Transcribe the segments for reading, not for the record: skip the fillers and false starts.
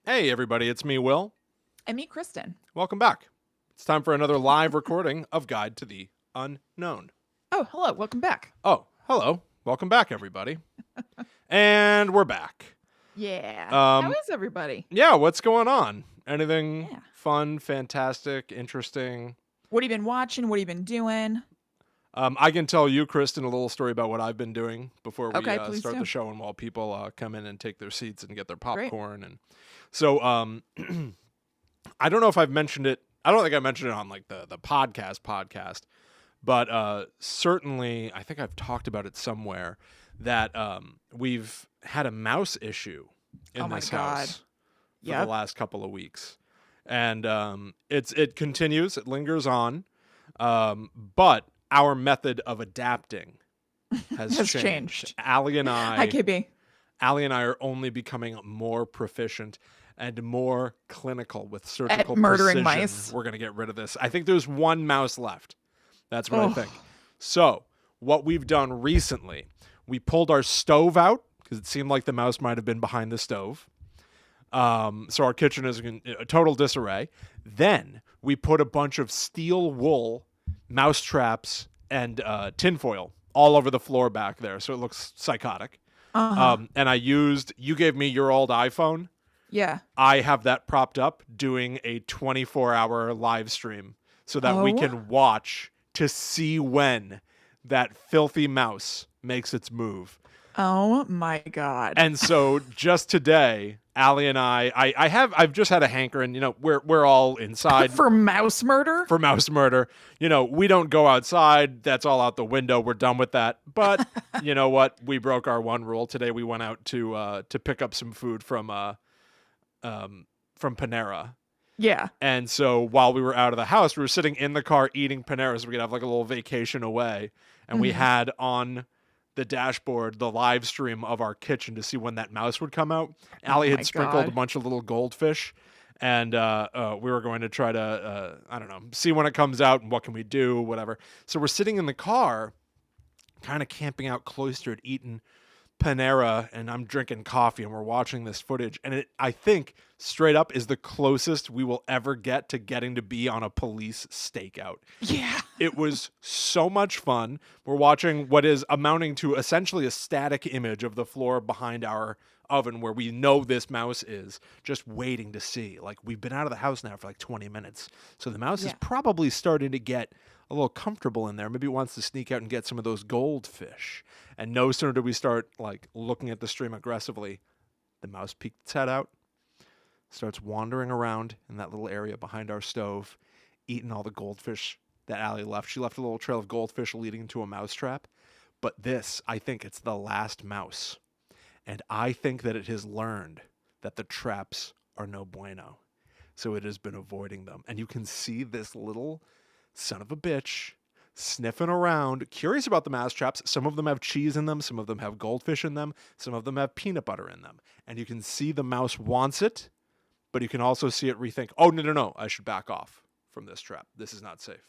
Hey, everybody, it's me, Will. And me, Kristen. Welcome back. It's time for another live recording of Guide to the Unknown. Oh, hello. Welcome back. Oh, hello. Welcome back, everybody. And we're back. Yeah. How Um, is everybody? yeah, what's going on? Anything Yeah. fun, fantastic, interesting? What have you been watching? What have you been doing? I can tell you, Kristen, a little story about what I've been doing before we Okay, please start do. the show and while people come in and take their seats and get their Great. popcorn. And so I don't know if I've mentioned it. I don't think I mentioned it on like the podcast, but certainly I think I've talked about it somewhere that we've had a mouse issue in Oh my this God. house for the Yep. last couple of weeks, and it continues, it lingers on, but our method of adapting has Has changed. changed. Hi, Allie KB. and I are only becoming more proficient and more clinical with surgical At murdering precision. mice. We're going to get rid of this. I think there's one mouse left. That's what I Oh. think. So, what we've done recently, we pulled our stove out because it seemed like the mouse might have been behind the stove. So our kitchen is in a total disarray. Then we put a bunch of steel wool mouse traps and tinfoil all over the floor back there, so it looks psychotic. Uh-huh. And you gave me your old iPhone. Yeah. I have that propped up doing a 24-hour live stream so that we Oh. can watch to see when that filthy mouse makes its move. Oh my God. And so just today, Allie and I've just had a hankering, we're all inside For mouse murder? for mouse murder. We don't go outside. That's all out the window. We're done with that. But you know what? We broke our one rule today. We went out to pick up some food from Panera. Yeah. And so while we were out of the house, we were sitting in the car eating Panera so we could have like a little vacation away. And we had on the dashboard the live stream of our kitchen to see when that mouse would come out. Allie my had sprinkled God. a bunch of little goldfish. And we were going to try to, I don't know, see when it comes out and what can we do, whatever. So we're sitting in the car, kind of camping out cloistered, eating Panera, and I'm drinking coffee, and we're watching this footage. And it, I think, straight up, is the closest we will ever get to getting to be on a police stakeout. Yeah. It was so much fun. We're watching what is amounting to essentially a static image of the floor behind our oven where we know this mouse is, just waiting to see. Like, we've been out of the house now for like 20 minutes. So the mouse is Yeah. probably starting to get a little comfortable in there. Maybe it wants to sneak out and get some of those goldfish. And no sooner do we start like looking at the stream aggressively, the mouse peeked its head out, starts wandering around in that little area behind our stove, eating all the goldfish that Allie left. She left a little trail of goldfish leading to a mouse trap. But this, I think it's the last mouse. And I think that it has learned that the traps are no bueno. So it has been avoiding them. And you can see this little son of a bitch sniffing around, curious about the mouse traps. Some of them have cheese in them. Some of them have goldfish in them. Some of them have peanut butter in them. And you can see the mouse wants it, but you can also see it rethink, oh, no, I should back off from this trap. This is not safe.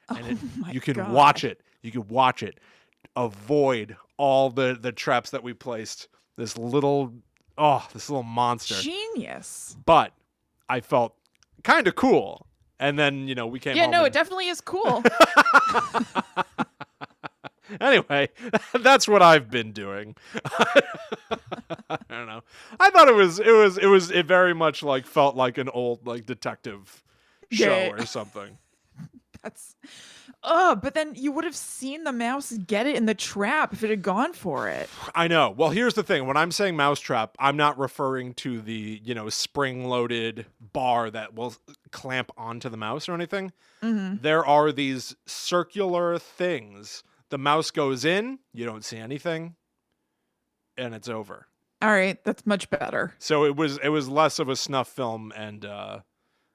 And my you can God. watch it. You can watch it avoid all the traps that we placed. This little monster. Genius. But I felt kind of cool. And then, we came Yeah, home. no, and- it definitely is cool. Anyway, that's what I've been doing. I don't know. I thought it very much like felt like an old like detective show Yeah. or something. That's but then you would have seen the mouse get it in the trap if it had gone for it. I know. Well, here's the thing. When I'm saying mousetrap, I'm not referring to the, spring-loaded bar that will clamp onto the mouse or anything. Mm-hmm. There are these circular things. The mouse goes in, you don't see anything, and it's over. All right, that's much better. So it was less of a snuff film, and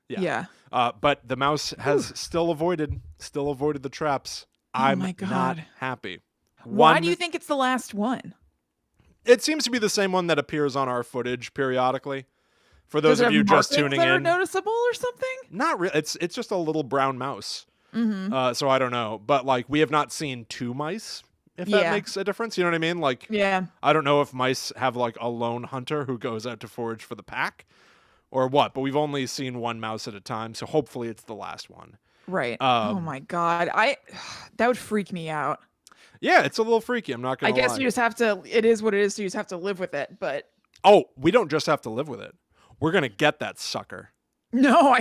Yeah. but the mouse has still avoided the traps. I'm my God. not happy. Why do you think it's the last one? It seems to be the same one that appears on our footage periodically. For those Does it of you have just markings tuning that are in, noticeable or something? not really. It's just a little brown mouse. Mm-hmm. So I don't know, but like we have not seen two mice. If that Yeah. makes a difference, you know what I mean? Like Yeah. I don't know if mice have like a lone hunter who goes out to forage for the pack, or what, but we've only seen one mouse at a time, so hopefully it's the last one. Right. Oh my God. That would freak me out. Yeah, it's a little freaky. I'm not I going to lie. guess you just have to, it is what it is. So you just have to live with it. But Oh, we don't just have to live with it. We're going to get that sucker. no,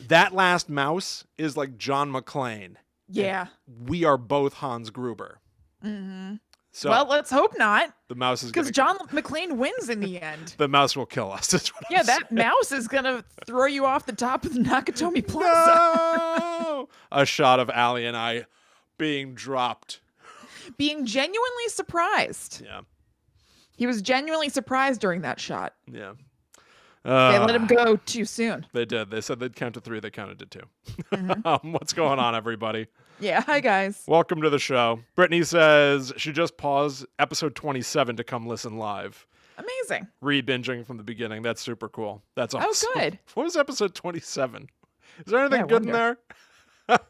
That last mouse is like John McClane. yeah. We are both Hans Gruber. Mm-hmm. So Well, let's hope not. the mouse is Because John McClane wins in the end. The mouse will kill us. That's what Yeah, I'm that mouse is going to throw you off the top of the Nakatomi Plaza. No! A shot of Allie and I being dropped. Being genuinely surprised. Yeah. He was genuinely surprised during that shot. Yeah. They let him go too soon. They did. They said they'd count to 3. They counted to 2. Mm-hmm. What's going on, everybody? Yeah, hi guys. Welcome to the show. Brittany says she just paused episode 27 to come listen live. Amazing. Re-binging from the beginning. That's super cool. That's awesome. Oh, good. What was episode 27? Is there anything Yeah, I good in wonder. there?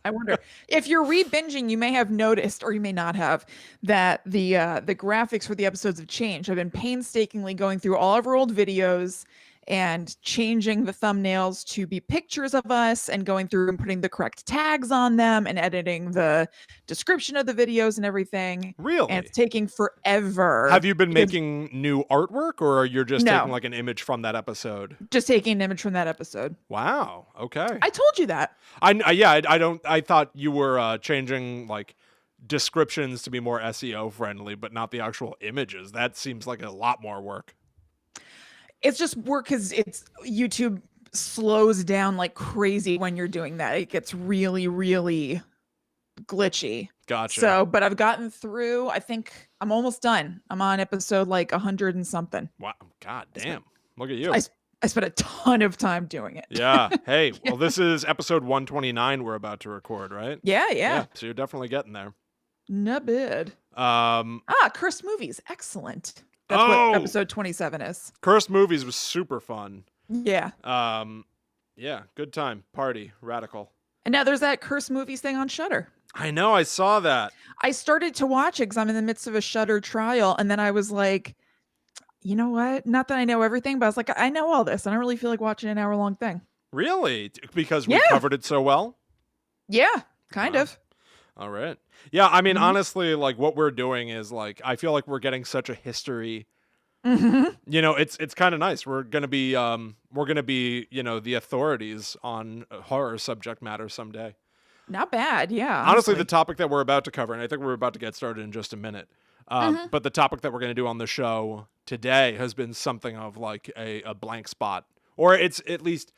I wonder if you're re-binging, you may have noticed, or you may not have, that the graphics for the episodes have changed. I've been painstakingly going through all of our old videos and changing the thumbnails to be pictures of us and going through and putting the correct tags on them and editing the description of the videos and everything. Really? And it's taking forever. Have you been making new artwork, or are you just No. taking like an image from that episode? Just taking an image from that episode. Wow. Okay. I told you that. I thought you were changing like descriptions to be more SEO friendly, but not the actual images. That seems like a lot more work. It's just work because it's YouTube slows down like crazy when you're doing that. It gets really, really glitchy. Gotcha. So, but I've gotten through. I think I'm almost done. I'm on episode like 100 and something. Wow. God damn. Look at you. I spent a ton of time doing it. Yeah. Hey, well, this is episode 129 we're about to record, right? Yeah. So you're definitely getting there. Not bad. Cursed Movies. Excellent. That's what episode 27 is. Cursed Movies was super fun. Yeah. Yeah, good time. Party. Radical. And now there's that Cursed Movies thing on Shudder. I know, I saw that. I started to watch it because I'm in the midst of a Shudder trial. And then I was like, you know what? Not that I know everything, but I was like, I know all this. I don't really feel like watching an hour-long thing. Really? Because we covered it so well? Yeah, kind of. All right. Yeah, I mean, honestly, like what we're doing is like, I feel like we're getting such a history. Mm-hmm. You know, it's kind of nice. We're gonna be, you know, the authorities on horror subject matter someday. Not bad, yeah. Honestly, the topic that we're about to cover, and I think we're about to get started in just a minute, but the topic that we're going to do on the show today has been something of like a blank spot, or it's at least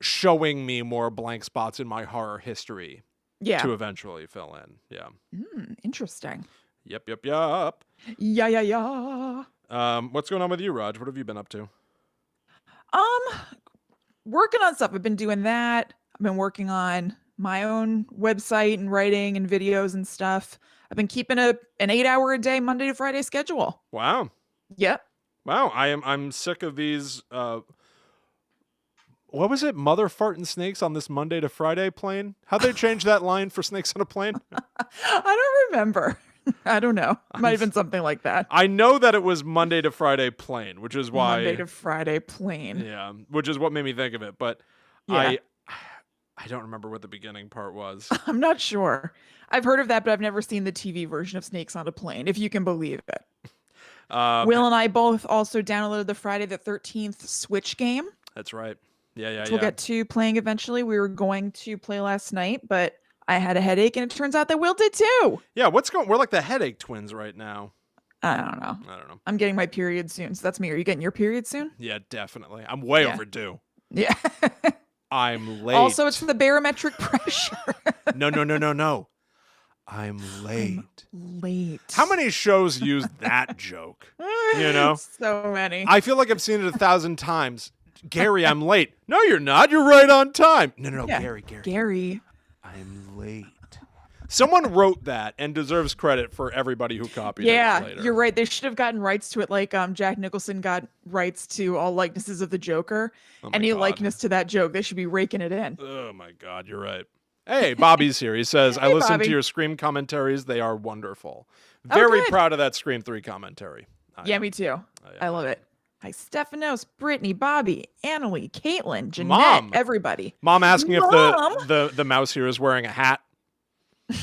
showing me more blank spots in my horror history to eventually fill in. Yeah. Interesting. Yep. Yeah. What's going on with you, Raj? What have you been up to? Working on stuff. I've been doing that. I've been working on my own website and writing and videos and stuff. I've been keeping an 8-hour a day Monday to Friday schedule. Wow. Yep. Wow. I'm sick of these. What was it? Mother farting snakes on this Monday to Friday plane? How'd they change that line for snakes on a plane? I don't remember. I don't know. Might have been something like that. I know that it was Monday to Friday plane, which is why Monday to Friday plane. Yeah, which is what made me think of it. But Yeah. I don't remember what the beginning part was. I'm not sure. I've heard of that, but I've never seen the TV version of Snakes on a Plane, if you can believe it. Will and I both also downloaded the Friday the 13th Switch game. That's right. Yeah. Which we'll get to playing eventually. We were going to play last night, but I had a headache, and it turns out that Will did too. Yeah, we're like the headache twins right now. I don't know. I'm getting my period soon, so that's me. Are you getting your period soon? Yeah, definitely. I'm way overdue. Yeah. I'm late. Also, it's for the barometric pressure. No. I'm late. Late. How many shows use that joke? You know? So many. I feel like I've seen it 1,000 times. Gary, I'm late. No, you're not. You're right on time. No, Yeah. Gary. I'm late. Someone wrote that and deserves credit for everybody who copied it later. You're right. They should have gotten rights to it like Jack Nicholson got rights to all likenesses of the Joker. Any likeness to that joke, they should be raking it in. Oh my God, you're right. Hey, Bobby's here. He says, I listened Bobby. to your Scream commentaries. They are wonderful. Very good. proud of that Scream 3 commentary. Yeah, me too. I love it. Hi, Stephanos, Brittany, Bobby, Annalie, Caitlin, Jeanette, Mom. everybody. Mom asking Mom! if the mouse here is wearing a hat. Like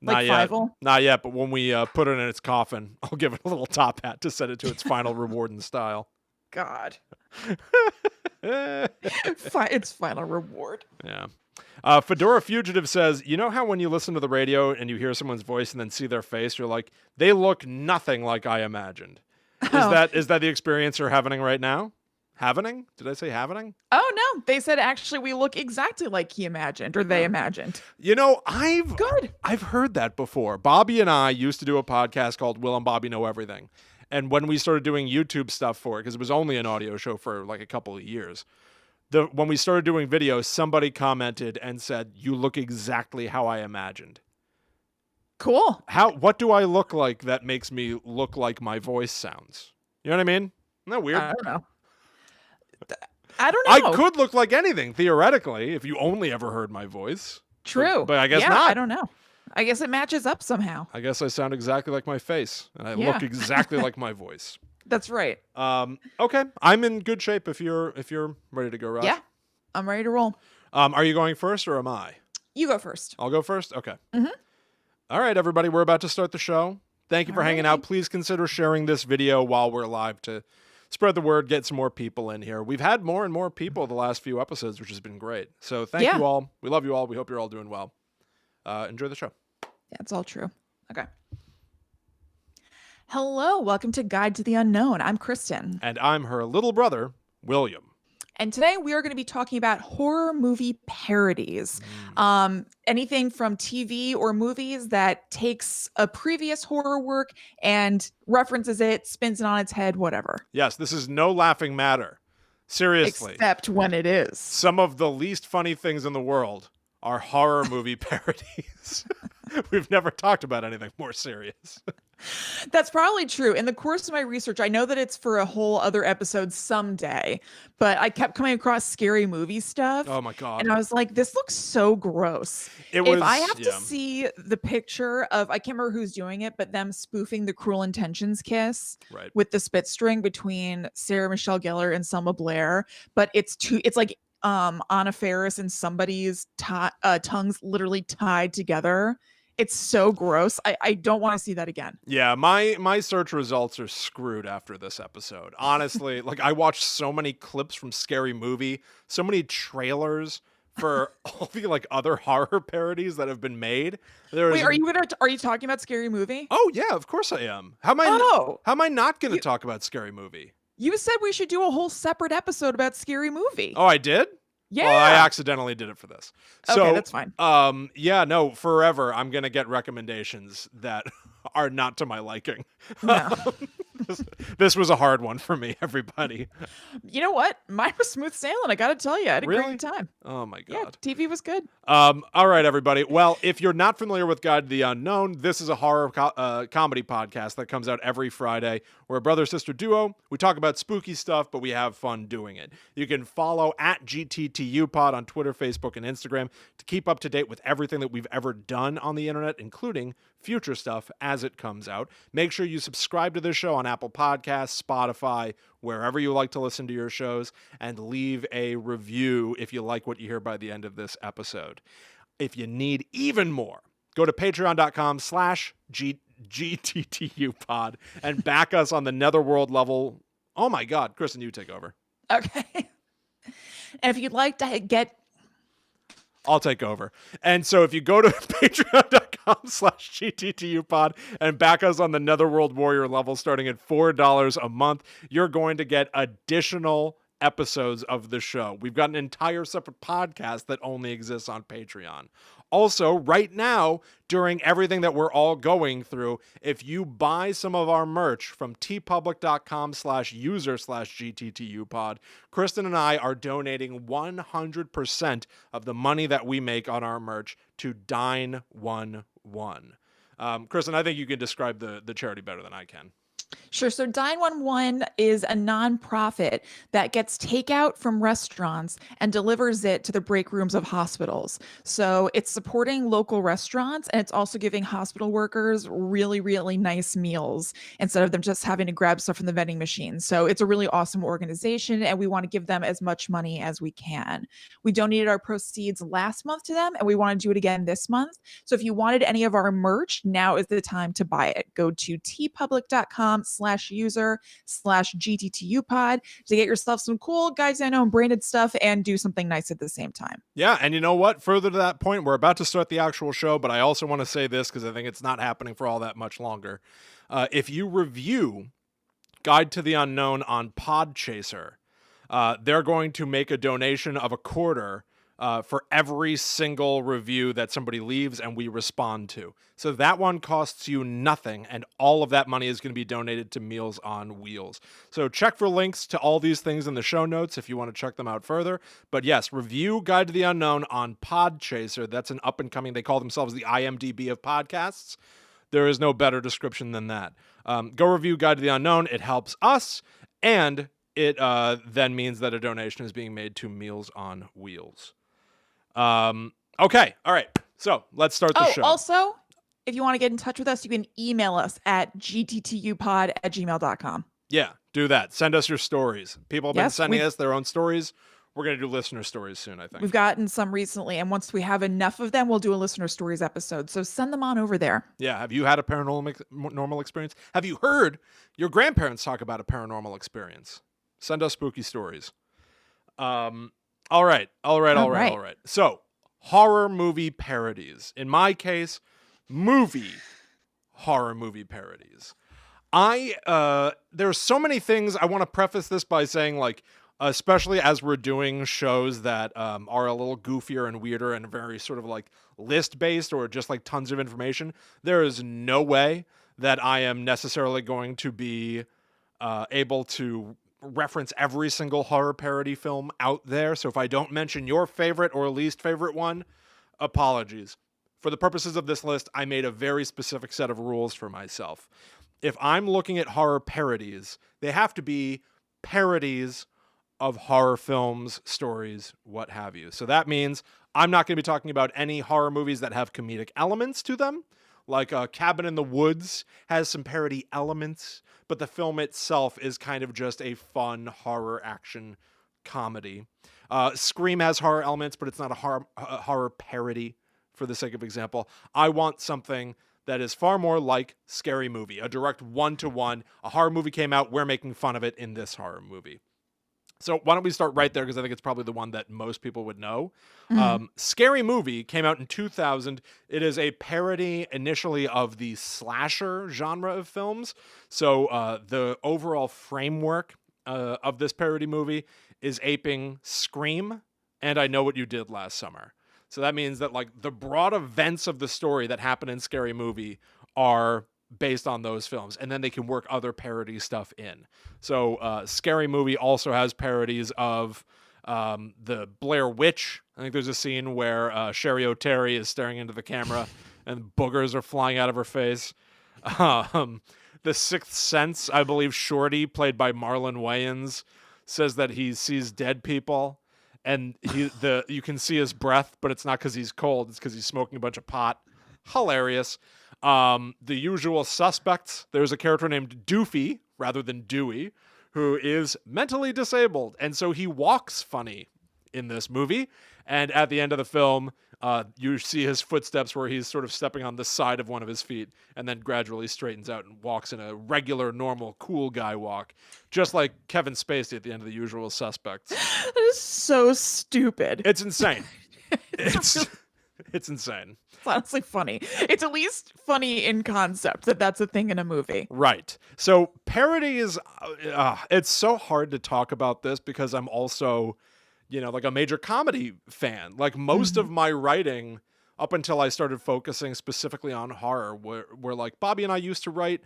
Not yet. Fievel? Not yet, but when we put it in its coffin, I'll give it a little top hat to send it to its final reward and style. God. Its final reward. Yeah. Fedora Fugitive says, you know how when you listen to the radio and you hear someone's voice and then see their face, you're like, they look nothing like I imagined. Is that the experience you're having right now? Having? Did I say having? Oh, no. They said actually we look exactly like he imagined or they imagined. You know, Good. I've heard that before. Bobby and I used to do a podcast called Will and Bobby Know Everything. And when we started doing YouTube stuff for it, because it was only an audio show for like a couple of years, when we started doing videos, somebody commented and said, you look exactly how I imagined. Cool. What do I look like that makes me look like my voice sounds? You know what I mean? Isn't that weird? I don't know. I could look like anything, theoretically, if you only ever heard my voice. True. But I guess not. I don't know. I guess it matches up somehow. I guess I sound exactly like my face, and I look exactly like my voice. That's right. Okay. I'm in good shape if you're ready to go, Raj. Yeah. I'm ready to roll. Are you going first or am I? You go first. I'll go first? Okay. Mm-hmm. All right, everybody. We're about to start the show. Thank you for hanging out. Please consider sharing this video while we're live to spread the word, get some more people in here. We've had more and more people the last few episodes, which has been great. So thank you all. We love you all. We hope you're all doing well. Enjoy the show. Yeah, it's all true. Okay. Hello, welcome to Guide to the Unknown. I'm Kristen. And I'm her little brother, William. And today we are going to be talking about horror movie parodies. Anything from TV or movies that takes a previous horror work and references it, spins it on its head, whatever. Yes, this is no laughing matter. Seriously. Except when it is. Some of the least funny things in the world are horror movie parodies. We've never talked about anything more serious. That's probably true. In the course of my research, I know that it's for a whole other episode someday, but I kept coming across scary movie stuff. Oh my God. And I was like, this looks so gross. If I have to see the picture of, I can't remember who's doing it, but them spoofing the Cruel Intentions kiss with the spit string between Sarah Michelle Gellar and Selma Blair, but it's like Anna Faris and somebody's tongues literally tied together. It's so gross. I don't want to see that again. Yeah, my search results are screwed after this episode. Honestly, like I watched so many clips from Scary Movie, so many trailers for all the like other horror parodies that have been made. Wait, are you talking about Scary Movie? Oh yeah, of course I am. How am I not going to talk about Scary Movie? You said we should do a whole separate episode about Scary Movie. Oh, I did? Yeah. Well, I accidentally did it for this. Okay, that's fine. Yeah, no, forever I'm going to get recommendations that are not to my liking. No. This was a hard one for me, everybody. You know what? Mine was smooth sailing. I got to tell you, I had a great time. Oh my God. Yeah, TV was good. All right, everybody. Well, if you're not familiar with Guide to the Unknown, this is a horror comedy podcast that comes out every Friday. We're a brother-sister duo. We talk about spooky stuff, but we have fun doing it. You can follow at GTTUpod on Twitter, Facebook, and Instagram to keep up to date with everything that we've ever done on the internet, including future stuff as it comes out. Make sure you subscribe to this show on Apple Podcasts, Spotify, wherever you like to listen to your shows, and leave a review if you like what you hear by the end of this episode. If you need even more, go to patreon.com/GTTUpod and back us on the Netherworld level. Oh my God, Kristen, you take over. Okay. And if you'd like to get... I'll take over. And so if you go to patreon.com/GTTUpod and back us on the Netherworld Warrior level starting at $4 a month, you're going to get additional episodes of the show. We've got an entire separate podcast that only exists on Patreon. Also, right now, during everything that we're all going through, if you buy some of our merch from tpublic.com/user/GTTUpod, Kristen and I are donating 100% of the money that we make on our merch to Dine 11. Kristen, I think you can describe the charity better than I can. Sure. So 911 is a nonprofit that gets takeout from restaurants and delivers it to the break rooms of hospitals. So it's supporting local restaurants and it's also giving hospital workers really, really nice meals instead of them just having to grab stuff from the vending machine. So it's a really awesome organization and we want to give them as much money as we can. We donated our proceeds last month to them and we want to do it again this month. So if you wanted any of our merch, now is the time to buy it. Go to tpublic.com/user/GTTUpod to get yourself some cool Guys I Know branded stuff and do something nice at the same time. Yeah, and you know what? Further to that point, we're about to start the actual show, but I also want to say this because I think it's not happening for all that much longer. If you review Guide to the Unknown on Podchaser, they're going to make a donation of $0.25 for every single review that somebody leaves and we respond to. So that one costs you nothing, and all of that money is going to be donated to Meals on Wheels. So check for links to all these things in the show notes if you want to check them out further. But yes, review Guide to the Unknown on Podchaser. That's an up-and-coming, they call themselves the IMDb of podcasts. There is no better description than that. Go review Guide to the Unknown. It helps us, and it then means that a donation is being made to Meals on Wheels. Okay. All right. So let's start the show. Also, if you want to get in touch with us, you can email us at gttupod@gmail.com. Yeah, do that. Send us your stories. People have been sending us their own stories. We're going to do listener stories soon, I think. We've gotten some recently, and once we have enough of them, we'll do a listener stories episode. So send them on over there. Yeah. Have you had a paranormal experience? Have you heard your grandparents talk about a paranormal experience? Send us spooky stories. All right. So, horror movie parodies. In my case, horror movie parodies. There's so many things. I want to preface this by saying, like, especially as we're doing shows that are a little goofier and weirder and very sort of like list-based or just like tons of information, there is no way that I am necessarily going to be able to reference every single horror parody film out there. So if I don't mention your favorite or least favorite one, apologies. For the purposes of this list, I made a very specific set of rules for myself. If I'm looking at horror parodies, they have to be parodies of horror films, stories, what have you. So that means I'm not going to be talking about any horror movies that have comedic elements to them. Like Cabin in the Woods has some parody elements, but the film itself is kind of just a fun horror action comedy. Scream has horror elements, but it's not a horror parody, for the sake of example. I want something that is far more like Scary Movie, a direct one-to-one. A horror movie came out, we're making fun of it in this horror movie. So why don't we start right there, because I think it's probably the one that most people would know. Scary Movie came out in 2000. It is a parody initially of the slasher genre of films. So the overall framework of this parody movie is aping Scream and I Know What You Did Last Summer. So that means that like the broad events of the story that happen in Scary Movie are based on those films, and then they can work other parody stuff in. So Scary Movie also has parodies of the Blair Witch. I think there's a scene where Sherry O'Terry is staring into the camera and boogers are flying out of her face. The Sixth Sense, I believe Shorty, played by Marlon Wayans, says that he sees dead people, and you can see his breath, but it's not because he's cold, it's because he's smoking a bunch of pot. Hilarious. The Usual Suspects, there's a character named Doofy rather than Dewey, who is mentally disabled, and so he walks funny in this movie. And at the end of the film, you see his footsteps where he's sort of stepping on the side of one of his feet and then gradually straightens out and walks in a regular, normal, cool guy walk, just like Kevin Spacey at the end of The Usual Suspects. That is so stupid. It's insane. It's insane. It's honestly funny. It's at least funny in concept that that's a thing in a movie. Right. So parodies, it's so hard to talk about this because I'm also, like a major comedy fan. Like most of my writing up until I started focusing specifically on horror were like Bobby and I used to write,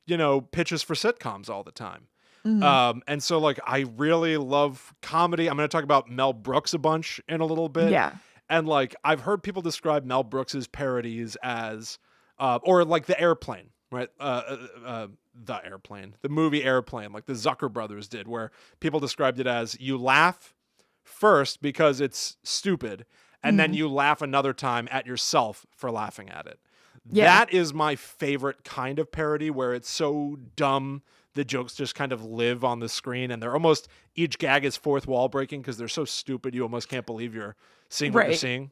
pitches for sitcoms all the time. And so like I really love comedy. I'm going to talk about Mel Brooks a bunch in a little bit. Yeah. And like I've heard people describe Mel Brooks's parodies as or like The Airplane. right? The Airplane, the movie Airplane, like the Zucker brothers did, where people described it as you laugh first because it's stupid, and then you laugh another time at yourself for laughing at it. Yeah. That is my favorite kind of parody, where it's so dumb the jokes just kind of live on the screen, and they're almost, each gag is fourth wall breaking because they're so stupid you almost can't believe you're seeing what you're seeing.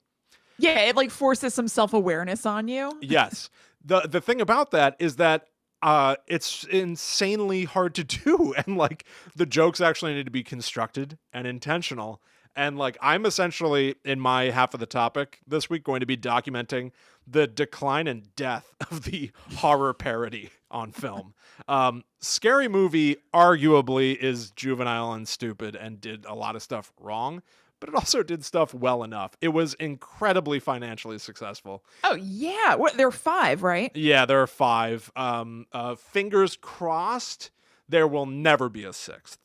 Yeah, it like forces some self-awareness on you. Yes. The thing about that is that it's insanely hard to do, and like the jokes actually need to be constructed and intentional. And like I'm essentially, in my half of the topic this week, going to be documenting the decline and death of the horror parody on film. Scary Movie arguably is juvenile and stupid and did a lot of stuff wrong, but it also did stuff well enough. It was incredibly financially successful. Oh yeah, what? There are 5, right? Yeah, there are 5. Fingers crossed, there will never be a 6th.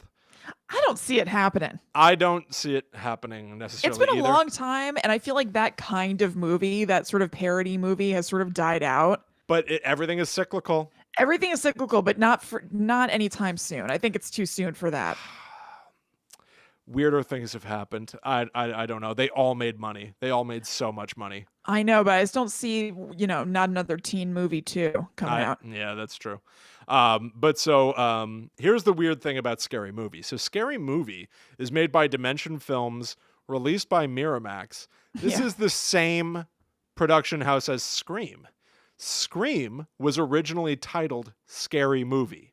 I don't see it happening. I don't see it happening necessarily. It's been a either. long time, and I feel like that kind of movie, that sort of parody movie, has sort of died out. But everything is cyclical. Everything is cyclical, but not anytime soon. I think it's too soon for that. Weirder things have happened. I don't know. They all made money. They all made so much money. I know, but I just don't see, not another teen movie too coming out. Yeah, that's true. Here's the weird thing about Scary Movie. So Scary Movie is made by Dimension Films, released by Miramax. This is the same production house as Scream. Scream was originally titled Scary Movie.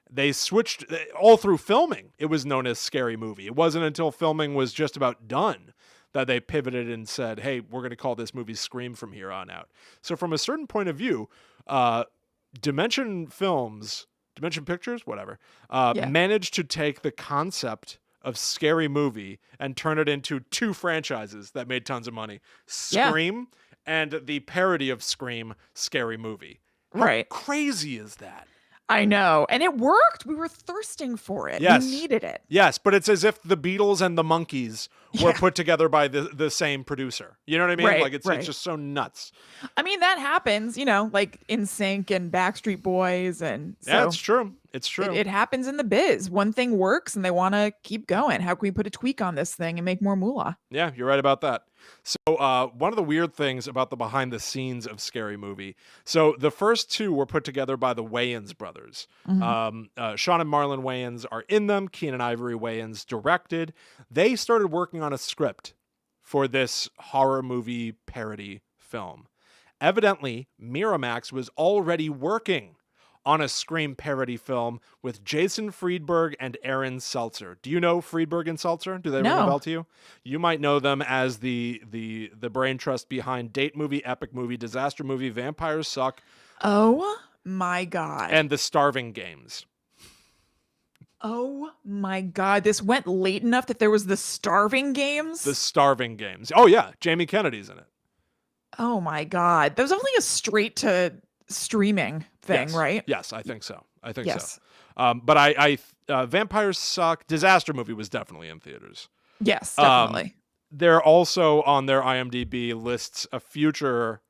They switched all through filming. It was known as Scary Movie. It wasn't until filming was just about done that they pivoted and said, hey, we're going to call this movie Scream from here on out. So from a certain point of view, Dimension Pictures, whatever, managed to take the concept of Scary Movie and turn it into 2 franchises that made tons of money. Scream and the parody of Scream, Scary Movie. How crazy is that? I know. And it worked. We were thirsting for it. Yes. We needed it. Yes, but it's as if the Beatles and the Monkees were put together by the same producer. You know what I mean? Like it's just so nuts. I mean, that happens, like NSYNC and Backstreet Boys, and so yeah, it's true. It's true. It happens in the biz. One thing works and they want to keep going. How can we put a tweak on this thing and make more moolah? Yeah, you're right about that. So one of the weird things about the behind the scenes of Scary Movie. So the first 2 were put together by the Wayans brothers. Sean and Marlon Wayans are in them. Keenan Ivory Wayans directed. They started working on a script for this horror movie parody film. Evidently, Miramax was already working on a Scream parody film with Jason Friedberg and Aaron Seltzer. Do you know Friedberg and Seltzer? Do they ring a bell to you? You might know them as the brain trust behind Date Movie, Epic Movie, Disaster Movie, Vampires Suck. Oh my God. And The Starving Games. Oh my God. This went late enough that there was The Starving Games? The Starving Games. Oh yeah, Jamie Kennedy's in it. Oh my God. That was only a straight to streaming thing, right? Yes, I think so. But I Vampires Suck. Disaster Movie was definitely in theaters. Yes, definitely. They're also on their IMDb lists a future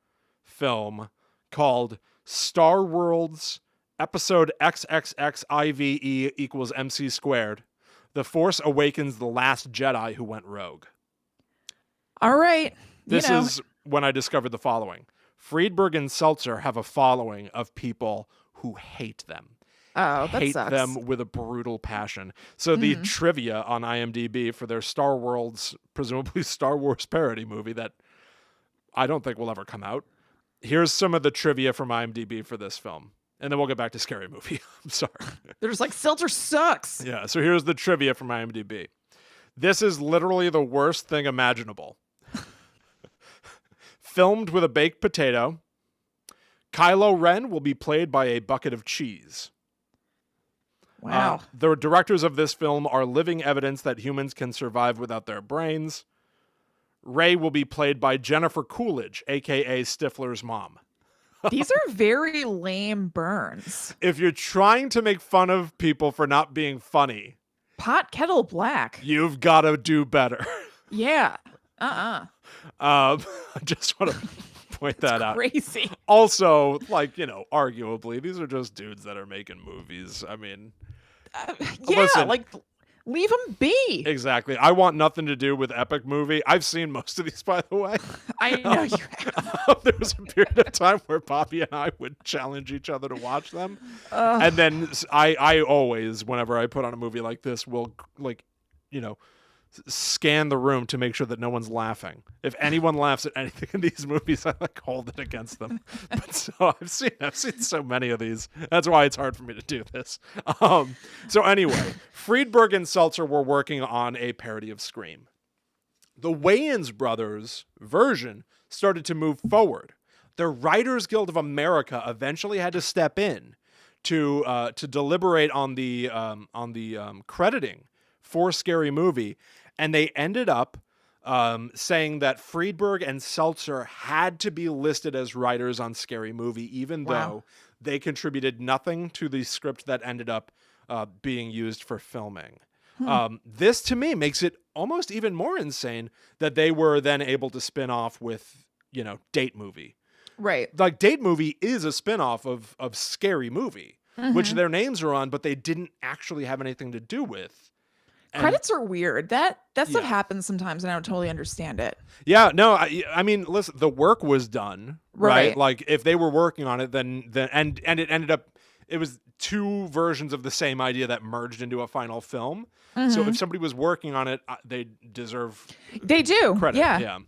film called Star World's Episode XXXIVE equals MC squared. The Force Awakens the Last Jedi Who Went Rogue. All right. This is when I discovered the following. Friedberg and Seltzer have a following of people who hate them. Oh, that hate sucks. them with a brutal passion. So the trivia on IMDb for their Star World's, presumably Star Wars parody movie that I don't think will ever come out. Here's some of the trivia from IMDb for this film. And then we'll get back to Scary Movie. I'm sorry. They're just like, Seltzer sucks. Yeah, so here's the trivia from IMDb. This is literally the worst thing imaginable. Filmed with a baked potato. Kylo Ren will be played by a bucket of cheese. Wow. The directors of this film are living evidence that humans can survive without their brains. Rey will be played by Jennifer Coolidge, a.k.a. Stifler's mom. These are very lame burns. If you're trying to make fun of people for not being funny, pot kettle black. You've got to do better. Yeah. I just want to point that out. Crazy. Also, like, arguably, these are just dudes that are making movies. I mean, Yeah, listen, like leave them be. exactly. I want nothing to do with epic movie. I've seen most of these, by the way. I know you have. There was a period of time where Poppy and I would challenge each other to watch them. And then I always, whenever I put on a movie like this, will, like, scan the room to make sure that no one's laughing. If anyone laughs at anything in these movies, I like hold it against them. But so I've seen so many of these. That's why it's hard for me to do this. So anyway, Friedberg and Seltzer were working on a parody of Scream. The Wayans brothers' version started to move forward. The Writers Guild of America eventually had to step in to deliberate on the crediting for Scary Movie. And they ended up saying that Friedberg and Seltzer had to be listed as writers on Scary Movie, even though they contributed nothing to the script that ended up being used for filming. This, to me, makes it almost even more insane that they were then able to spin off with, Date Movie. Right. Like, Date Movie is a spinoff of Scary Movie, which their names are on, but they didn't actually have anything to do with. Credits are weird. That stuff happens sometimes, and I don't totally understand it. Yeah, no, I mean, listen, the work was done, right? Like, if they were working on it, then and it ended up, it was two versions of the same idea that merged into a final film. So if somebody was working on it, they deserve. They do. Credit.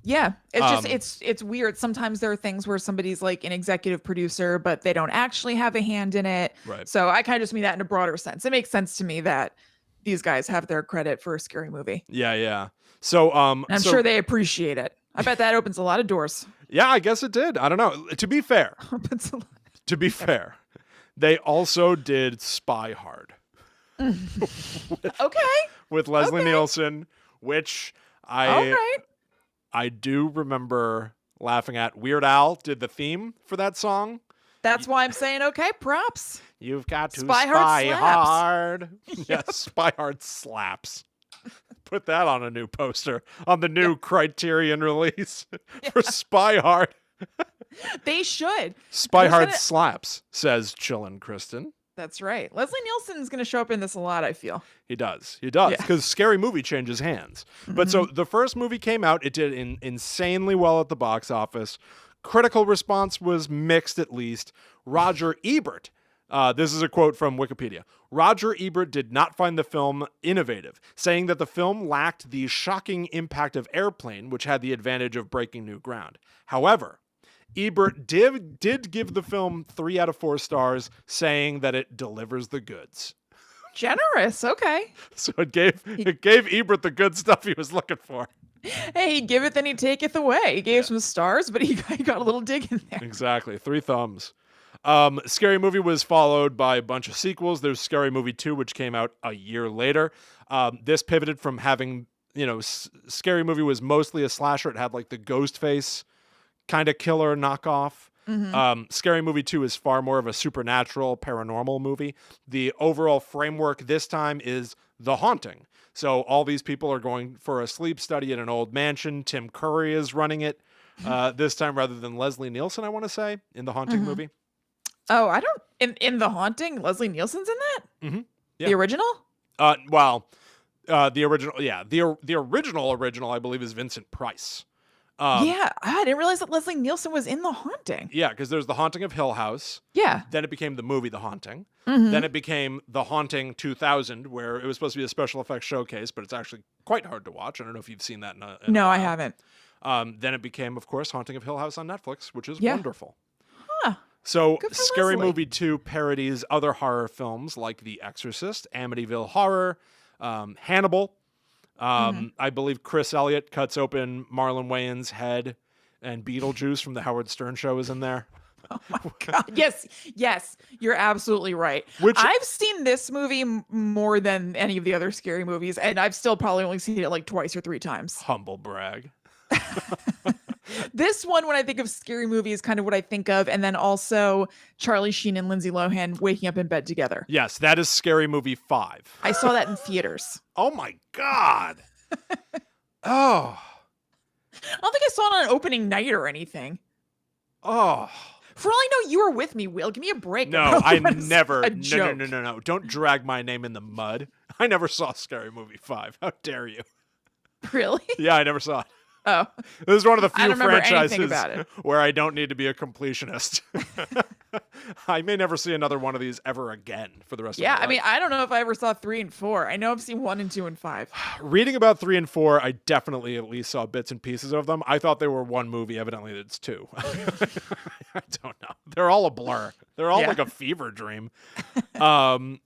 Yeah. It's just it's weird. Sometimes there are things where somebody's like an executive producer, but they don't actually have a hand in it. Right. So I kind of just mean that in a broader sense. It makes sense to me that these guys have their credit for a Scary Movie. Yeah. So I'm sure they appreciate it. I bet that opens a lot of doors. Yeah, I guess it did. I don't know. To be fair, they also did Spy Hard. With Leslie Nielsen, which I do remember laughing at. Weird Al did the theme for that song. That's why I'm saying, okay, props. You've got to Spy hard. Yes, Spy Hard slaps. Put that on a new poster on the new Criterion release for Spy Hard. They should. Spy Hard slaps, says Chillin' Kristen. That's right. Leslie Nielsen's going to show up in this a lot, I feel. He does. Because Scary Movie changes hands. But so the first movie came out. It did insanely well at the box office. Critical response was mixed, at least. Roger Ebert, this is a quote from Wikipedia. Roger Ebert did not find the film innovative, saying that the film lacked the shocking impact of Airplane, which had the advantage of breaking new ground. However, Ebert did give the film 3 out of 4 stars, saying that it delivers the goods. Generous, okay. So it gave Ebert the good stuff he was looking for. Hey, he giveth and he taketh away. He gave some stars, but he got a little dig in there. Exactly. 3 thumbs. Scary Movie was followed by a bunch of sequels. There's Scary Movie 2, which came out a year later. This pivoted from having, Scary Movie was mostly a slasher. It had like the Ghostface kind of killer knockoff. Scary Movie 2 is far more of a supernatural, paranormal movie. The overall framework this time is The Haunting. So all these people are going for a sleep study in an old mansion. Tim Curry is running it this time rather than Leslie Nielsen, I want to say, in The Haunting movie. Oh, I don't... In The Haunting, Leslie Nielsen's in that? Yeah. The original? The original, yeah. The original, I believe, is Vincent Price. Yeah, I didn't realize that Leslie Nielsen was in The Haunting. Yeah, because there's The Haunting of Hill House. Yeah. Then it became the movie The Haunting. Then it became The Haunting 2000, where it was supposed to be a special effects showcase, but it's actually quite hard to watch. I don't know if you've seen that. No, I haven't. Then it became, of course, Haunting of Hill House on Netflix, which is wonderful. Huh. So Scary Leslie. Movie 2 parodies other horror films like The Exorcist, Amityville Horror, Hannibal. I believe Chris Elliott cuts open Marlon Wayans' head, and Beetlejuice from the Howard Stern Show is in there. Oh my God. Yes, you're absolutely right. I've seen this movie more than any of the other Scary movies, and I've still probably only seen it like 2 or 3 times. Humble brag. This one, when I think of Scary Movie, is kind of what I think of, and then also Charlie Sheen and Lindsay Lohan waking up in bed together. Yes, that is Scary Movie 5. I saw that in theaters. Oh my God. Oh. I don't think I saw it on opening night or anything. Oh. For all I know, you were with me, Will. Give me a break. No, I That was never. a No, joke. no. Don't drag my name in the mud. I never saw Scary Movie 5. How dare you? Really? Yeah, I never saw it. Oh, This is one of the I few don't remember anything franchises about it. where I don't need to be a completionist. I may never see another one of these ever again for the rest of my Yeah, life. I mean, I don't know if I ever saw 3 and 4. I know I've seen 1 and 2 and 5. Reading about 3 and 4, I definitely at least saw bits and pieces of them. I thought they were one movie. Evidently, it's 2. I don't know. They're all a blur. They're all Yeah. like a fever dream. Marlon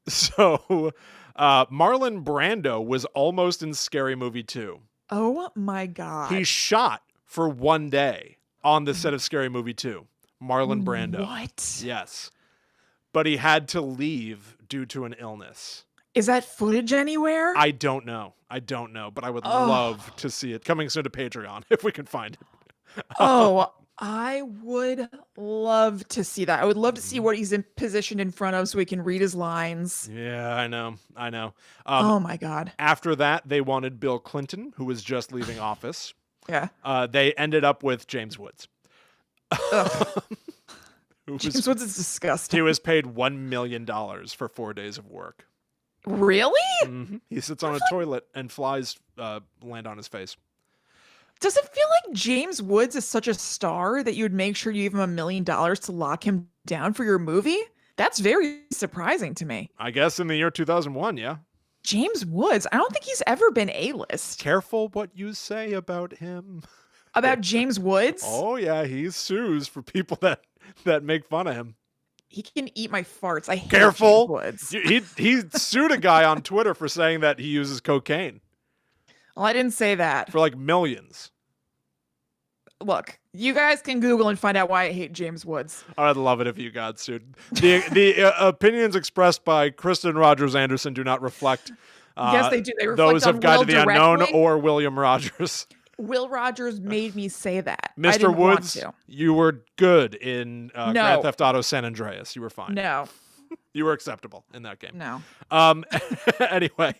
Brando was almost in Scary Movie 2. Oh my god. He shot for one day on the set of Scary Movie 2. Marlon Brando. What? Yes. But he had to leave due to an illness. Is that footage anywhere? I don't know, but I would love to see it. Coming soon to Patreon, if we can find it. Oh, I would love to see that. I would love to see what he's positioned in front of so we can read his lines. Yeah, I know. Oh my god. After that, they wanted Bill Clinton, who was just leaving office. Yeah. They ended up with James Woods. James Woods is disgusting. He was paid $1 million for 4 days of work. Really? Mm-hmm. He sits on a toilet and flies land on his face. Does it feel like James Woods is such a star that you would make sure you give him $1 million to lock him down for your movie? That's very surprising to me. I guess in the year 2001, yeah. James Woods, I don't think he's ever been A-list. Careful what you say about him. About James Woods? Oh, yeah, he sues for people that make fun of him. He can eat my farts. I hate Careful. James Woods. He sued a guy on Twitter for saying that he uses cocaine Well, I didn't say that. for like millions. Look, you guys can Google and find out why I hate James Woods. I'd love it if you got sued. The opinions expressed by Kristen Rogers Anderson do not reflect Yes, they do. They reflect those on of Guide Will to the Unknown directly. or William Rogers. Will Rogers made me say that. I Mr. didn't Woods, want you were good in No. Grand Theft Auto San Andreas. You were to. fine. No, You were acceptable in that game. no. Anyway,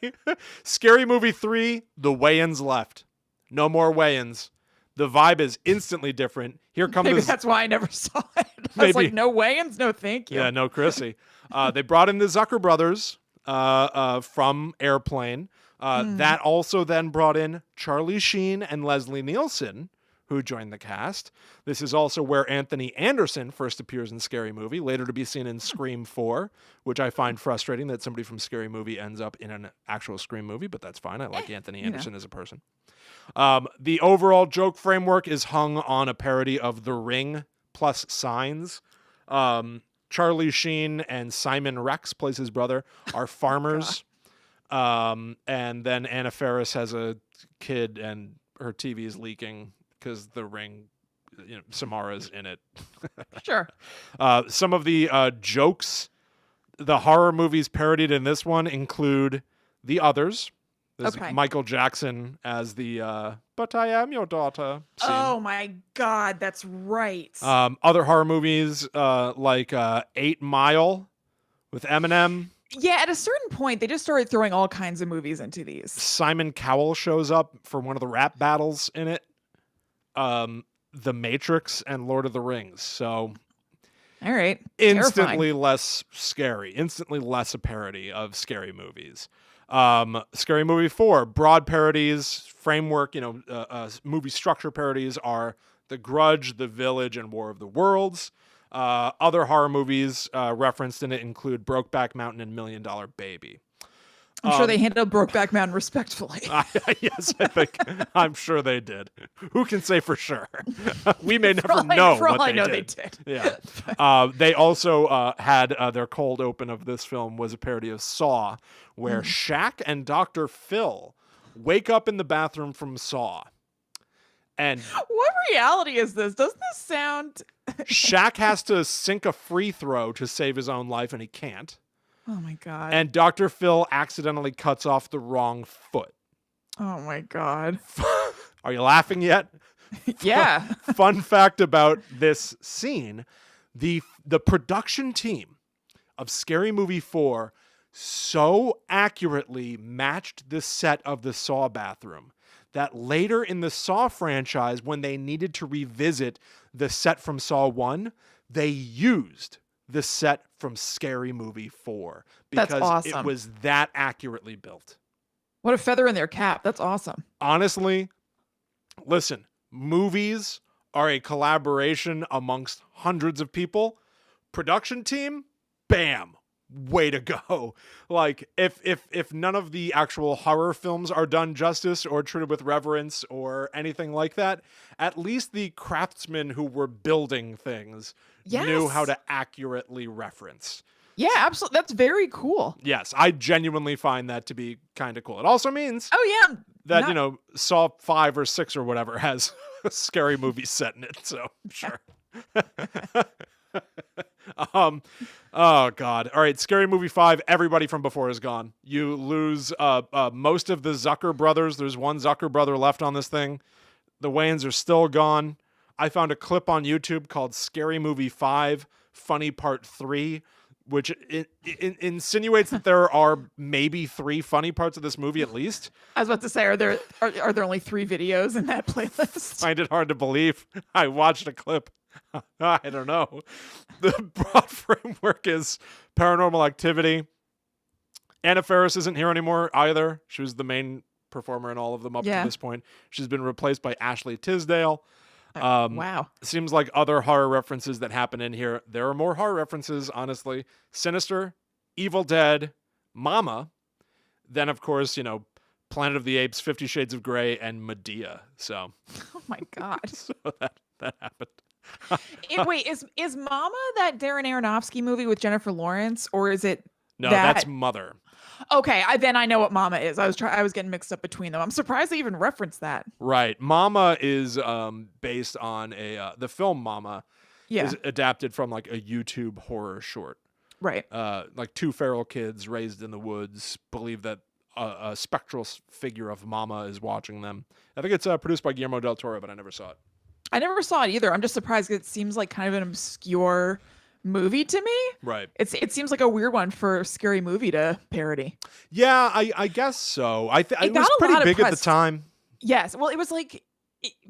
Scary Movie 3, the weigh-ins left. No more weigh-ins. The vibe is instantly different. Here comes Maybe this. that's why I never saw it. I was Maybe. like, no weigh-ins, no thank you. Yeah, no Chrissy. They brought in the Zucker brothers from Airplane. That also then brought in Charlie Sheen and Leslie Nielsen, who joined the cast. This is also where Anthony Anderson first appears in Scary Movie, later to be seen in Scream 4, which I find frustrating that somebody from Scary Movie ends up in an actual Scream movie, but that's fine. I like Anthony Anderson as a person. The overall joke framework is hung on a parody of The Ring plus Signs. Charlie Sheen and Simon Rex, plays his brother, are farmers. And then Anna Faris has a kid and her TV is leaking because The Ring, Samara's in it. Sure. Some of the jokes, the horror movies parodied in this one include The Others. There's Okay. Michael Jackson as the "But I Am Your Daughter" scene. Oh my God, that's right. Other horror movies like 8 Mile with Eminem. Yeah, at a certain point, they just started throwing all kinds of movies into these. Simon Cowell shows up for one of the rap battles in it. The Matrix and Lord of the Rings. So All right. instantly Terrifying. less scary, instantly less a parody of scary movies. Scary Movie 4, broad parodies, framework, movie structure parodies are The Grudge, The Village, and War of the Worlds. Other horror movies referenced in it include Brokeback Mountain and $1 Million Baby. I'm sure they handled Brokeback Mountain respectfully. Yes, I'm sure they did. Who can say for sure? We may never For know all what I they know, did. they did. Yeah. They also had their cold open of this film was a parody of Saw, where Shaq and Dr. Phil wake up in the bathroom from Saw. And What reality is this? Doesn't this sound... Shaq has to sink a free throw to save his own life, and he can't. Oh my God. And Dr. Phil accidentally cuts off the wrong foot. Oh my God. Are you laughing yet? Yeah. Fun fact about this scene, the production team of Scary Movie 4 so accurately matched the set of the Saw bathroom that later in the Saw franchise, when they needed to revisit the set from Saw 1, they used the set from Scary Movie 4 That's because awesome. it was that accurately built. What a feather in their cap. That's awesome. Honestly, listen, movies are a collaboration amongst hundreds of people. Production team, bam, way to go. Like if none of the actual horror films are done justice or treated with reverence or anything like that, at least the craftsmen who were building things knew how to accurately reference. Yeah, absolutely. That's very cool. Yes, I genuinely find that to be kind of cool. It also means that, you know, Saw 5 or 6 or whatever has a Scary Movie set in it, so sure. Oh god. All right, Scary Movie 5, everybody from before is gone. You lose most of the Zucker brothers. There's one Zucker brother left on this thing. The Wayans are still gone. I found a clip on YouTube called Scary Movie 5 Funny Part 3, which insinuates that there are maybe 3 funny parts of this movie at least. I was about to say, are there only 3 videos in that playlist? Find it hard to believe. I watched a clip. I don't know. The broad framework is Paranormal Activity. Anna Faris isn't here anymore either. She was the main performer in all of them up to this point. She's been replaced by Ashley Tisdale. Wow. Seems like other horror references that happen in here. There are more horror references, honestly. Sinister, Evil Dead, Mama. Then, of course, you know, Planet of the Apes, 50 Shades of Grey, and Medea. So. Oh my God. So that happened. Wait, is Mama that Darren Aronofsky movie with Jennifer Lawrence, or is it? No, that's Mother. Okay, then I know what Mama is. I was getting mixed up between them. I'm surprised they even referenced that. Right, Mama is based on the film Mama. Is adapted from like a YouTube horror short. Right. Like 2 feral kids raised in the woods believe that a spectral figure of Mama is watching them. I think it's produced by Guillermo del Toro, but I never saw it. I never saw it either. I'm just surprised it seems like kind of an obscure movie to me. Right. It seems like a weird one for Scary Movie to parody. Yeah, I guess so. It was pretty big at the time. Yes. Well, it was like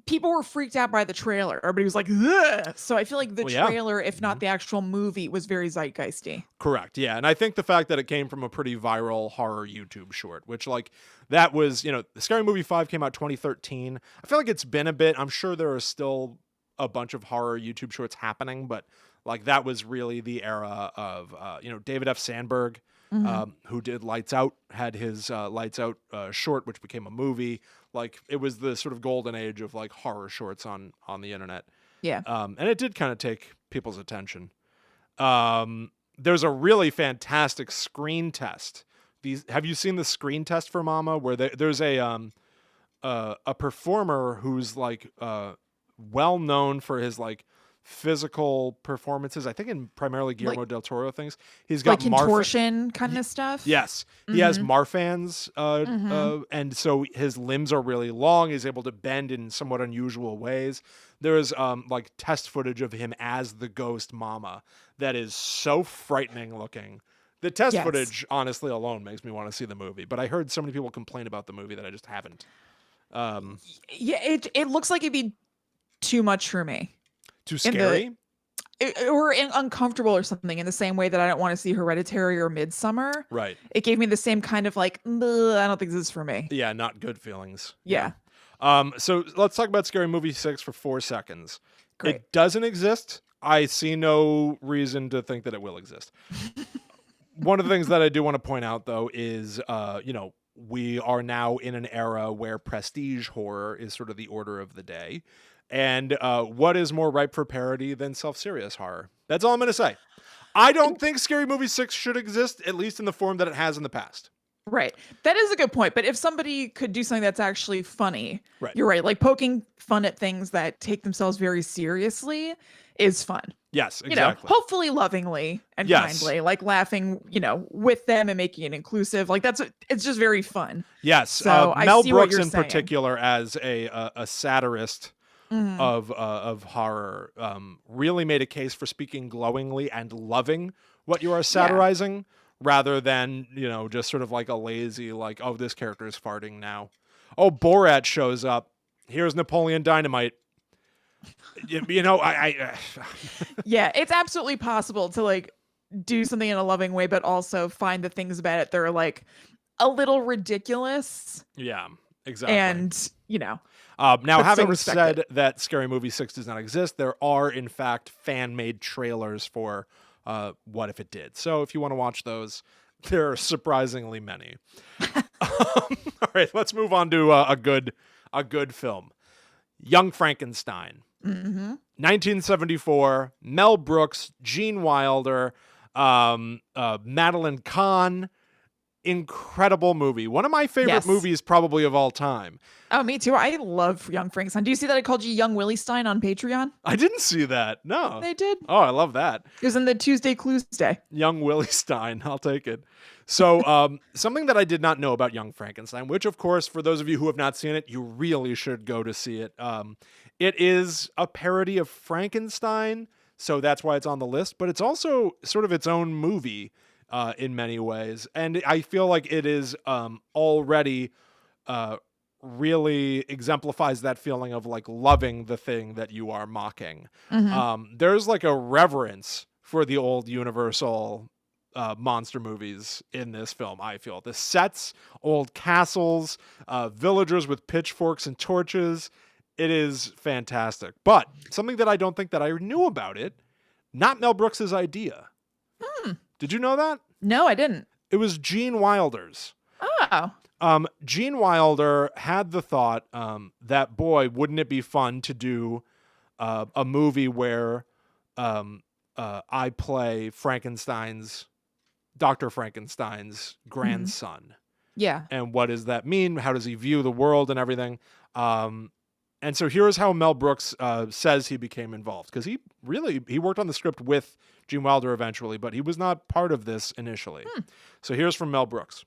people were freaked out by the trailer. Everybody was like, ugh. So I feel like the trailer, if not the actual movie, was very zeitgeisty. Correct. Yeah. And I think the fact that it came from a pretty viral horror YouTube short, which like that was, you know, the Scary Movie 5 came out 2013. I feel like it's been a bit. I'm sure there are still a bunch of horror YouTube shorts happening, but like that was really the era of, you know, David F. Sandberg, who did Lights Out, had his Lights Out short, which became a movie. Like it was the sort of golden age of like horror shorts on the internet. Yeah. And it did kind of take people's attention. There's a really fantastic screen test. Have you seen the screen test for Mama, where there's a performer who's like well known for his like physical performances, I think in primarily Guillermo del Toro things. He's got like contortion kind of stuff. Yes. He has Marfan's and so his limbs are really long. He's able to bend in somewhat unusual ways. There's like test footage of him as the ghost Mama that is so frightening looking. The test footage honestly alone makes me want to see the movie, but I heard so many people complain about the movie that I just haven't. It looks like it'd be too much for me. Too scary? Or uncomfortable or something, in the same way that I don't want to see Hereditary or Midsummer. Right. It gave me the same kind of like, I don't think this is for me. Yeah, not good feelings. Yeah. So let's talk about Scary Movie 6 for 4 seconds. Great. It doesn't exist. I see no reason to think that it will exist. One of the things that I do want to point out, though, is, you know, we are now in an era where prestige horror is sort of the order of the day. And what is more ripe for parody than self-serious horror? That's all I'm going to say. I don't think Scary Movie 6 should exist, at least in the form that it has in the past. Right. That is a good point. But if somebody could do something that's actually funny, right. You're right. Like poking fun at things that take themselves very seriously is fun. Yes, exactly. You know, hopefully lovingly and kindly, like laughing, you know, with them and making it inclusive. Like it's just very fun. Yes. So Mel Brooks in particular, as a satirist Mm-hmm. of horror, really made a case for speaking glowingly and loving what you are satirizing, rather than, you know, just sort of like a lazy, like, oh, this character is farting now. Oh, Borat shows up. Here's Napoleon Dynamite. You know, Yeah, it's absolutely possible to like do something in a loving way, but also find the things about it that are like a little ridiculous. Yeah, exactly. And, Now, but still having respect said it. that Scary Movie 6 does not exist, there are, in fact, fan-made trailers for What If It Did. So if you want to watch those, there are surprisingly many. All right, let's move on to a good film. Young Frankenstein. 1974, Mel Brooks, Gene Wilder, Madeline Kahn. Incredible movie. One of my favorite movies probably of all time. Oh, me too. I love Young Frankenstein. Do you see that I called you Young Willie Stein on Patreon? I didn't see that. No. They did. Oh, I love that. It was in the Tuesday Clues Day. Young Willie Stein. I'll take it. So something that I did not know about Young Frankenstein, which, of course, for those of you who have not seen it, you really should go to see it. It is a parody of Frankenstein, so that's why it's on the list, but it's also sort of its own movie in many ways. And I feel like it is already really exemplifies that feeling of like loving the thing that you are mocking. There's like a reverence for the old Universal monster movies in this film. I feel the sets, old castles, villagers with pitchforks and torches. It is fantastic. But something that I don't think that I knew about it, not Mel Brooks's idea. Did you know that? No, I didn't. It was Gene Wilder's. Oh. Gene Wilder had the thought that, boy, wouldn't it be fun to do a movie where I play Dr. Frankenstein's grandson. Yeah. And what does that mean? How does he view the world and everything? And so here's how Mel Brooks says he became involved. Because he worked on the script with Gene Wilder eventually, but he was not part of this initially. So here's from Mel Brooks.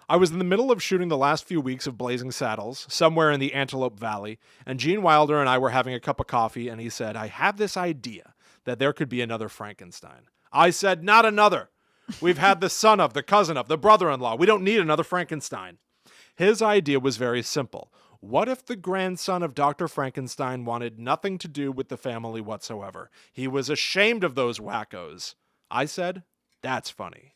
I was in the middle of shooting the last few weeks of Blazing Saddles, somewhere in the Antelope Valley, and Gene Wilder and I were having a cup of coffee, and he said, I have this idea that there could be another Frankenstein. I said, not another. We've had the son of, the cousin of, the brother-in-law. We don't need another Frankenstein. His idea was very simple. What if the grandson of Dr. Frankenstein wanted nothing to do with the family whatsoever? He was ashamed of those wackos. I said, that's funny.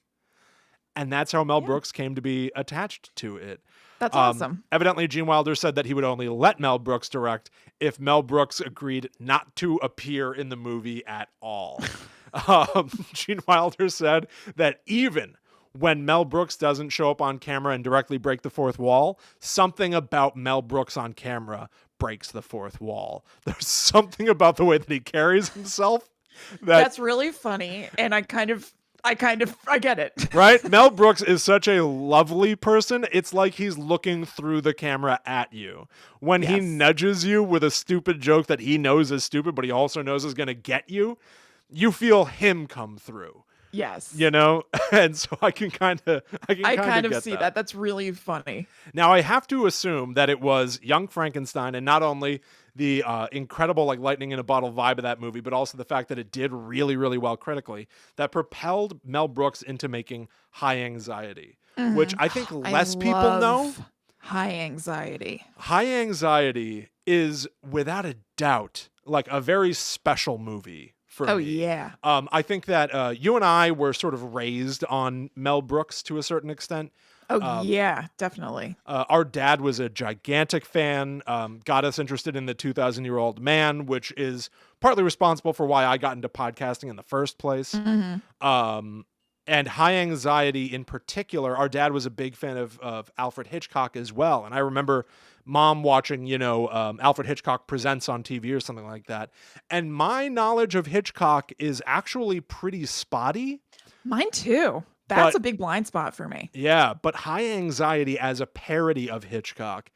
And that's how Mel Brooks came to be attached to it. That's awesome. Evidently, Gene Wilder said that he would only let Mel Brooks direct if Mel Brooks agreed not to appear in the movie at all. Gene Wilder said that even when Mel Brooks doesn't show up on camera and directly break the fourth wall, something about Mel Brooks on camera breaks the fourth wall. There's something about the way that he carries himself that's really funny, and I get it. Right? Mel Brooks is such a lovely person. It's like he's looking through the camera at you. When he nudges you with a stupid joke that he knows is stupid, but he also knows is going to get you, you feel him come through. Yes. You know? And so I can kind of see that. That's really funny. Now, I have to assume that it was Young Frankenstein, and not only the incredible like lightning in a bottle vibe of that movie, but also the fact that it did really, really well critically, that propelled Mel Brooks into making High Anxiety, which I think less people know. High Anxiety. High Anxiety is without a doubt like a very special movie for me. Yeah. I think that you and I were sort of raised on Mel Brooks to a certain extent. Yeah, definitely. Our dad was a gigantic fan, got us interested in the 2,000-Year-Old Man, which is partly responsible for why I got into podcasting in the first place. And High Anxiety in particular, our dad was a big fan of Alfred Hitchcock as well. And I remember Mom watching, Alfred Hitchcock Presents on TV or something like that. And my knowledge of Hitchcock is actually pretty spotty. Mine too. That's a big blind spot for me. Yeah, but High Anxiety as a parody of Hitchcock,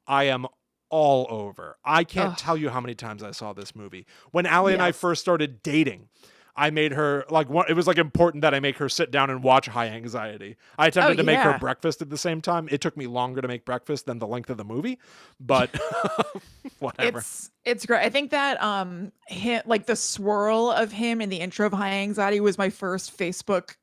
I am all over. I can't tell you how many times I saw this movie. When Allie and I first started dating, I made her it was like important that I make her sit down and watch High Anxiety. I attempted to make her breakfast at the same time. It took me longer to make breakfast than the length of the movie, but whatever. It's great. I think that like the swirl of him in the intro of High Anxiety was my first Facebook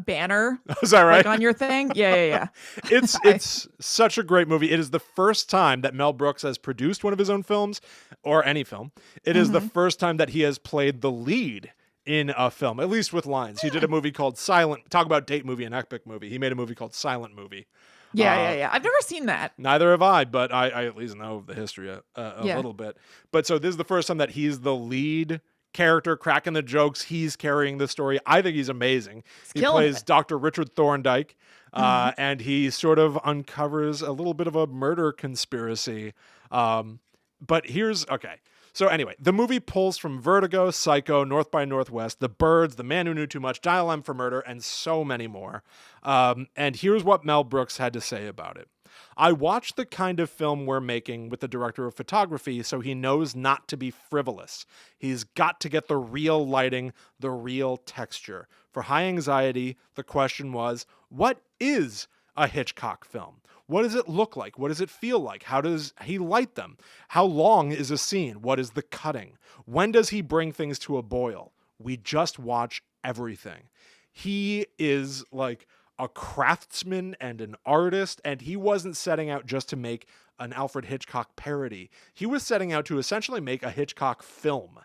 banner. Is that right? Like on your thing? Yeah. It's such a great movie. It is the first time that Mel Brooks has produced one of his own films or any film. It is the first time that he has played the lead in a film, at least with lines. He did a movie called Silent. Talk about date movie and epic movie. He made a movie called Silent Movie. Yeah. I've never seen that. Neither have I, but I at least know the history a little bit. But so this is the first time that he's the lead character, cracking the jokes. He's carrying the story. I think he's amazing. He plays Dr. Richard Thorndike, and he sort of uncovers a little bit of a murder conspiracy. But okay. So anyway, the movie pulls from Vertigo, Psycho, North by Northwest, The Birds, The Man Who Knew Too Much, Dial M for Murder, and so many more. And here's what Mel Brooks had to say about it. I watch the kind of film we're making with the director of photography, so he knows not to be frivolous. He's got to get the real lighting, the real texture. For High Anxiety, the question was, what is a Hitchcock film? What does it look like? What does it feel like? How does he light them? How long is a scene? What is the cutting? When does he bring things to a boil? We just watch everything. He is like a craftsman and an artist, and he wasn't setting out just to make an Alfred Hitchcock parody. He was setting out to essentially make a Hitchcock film.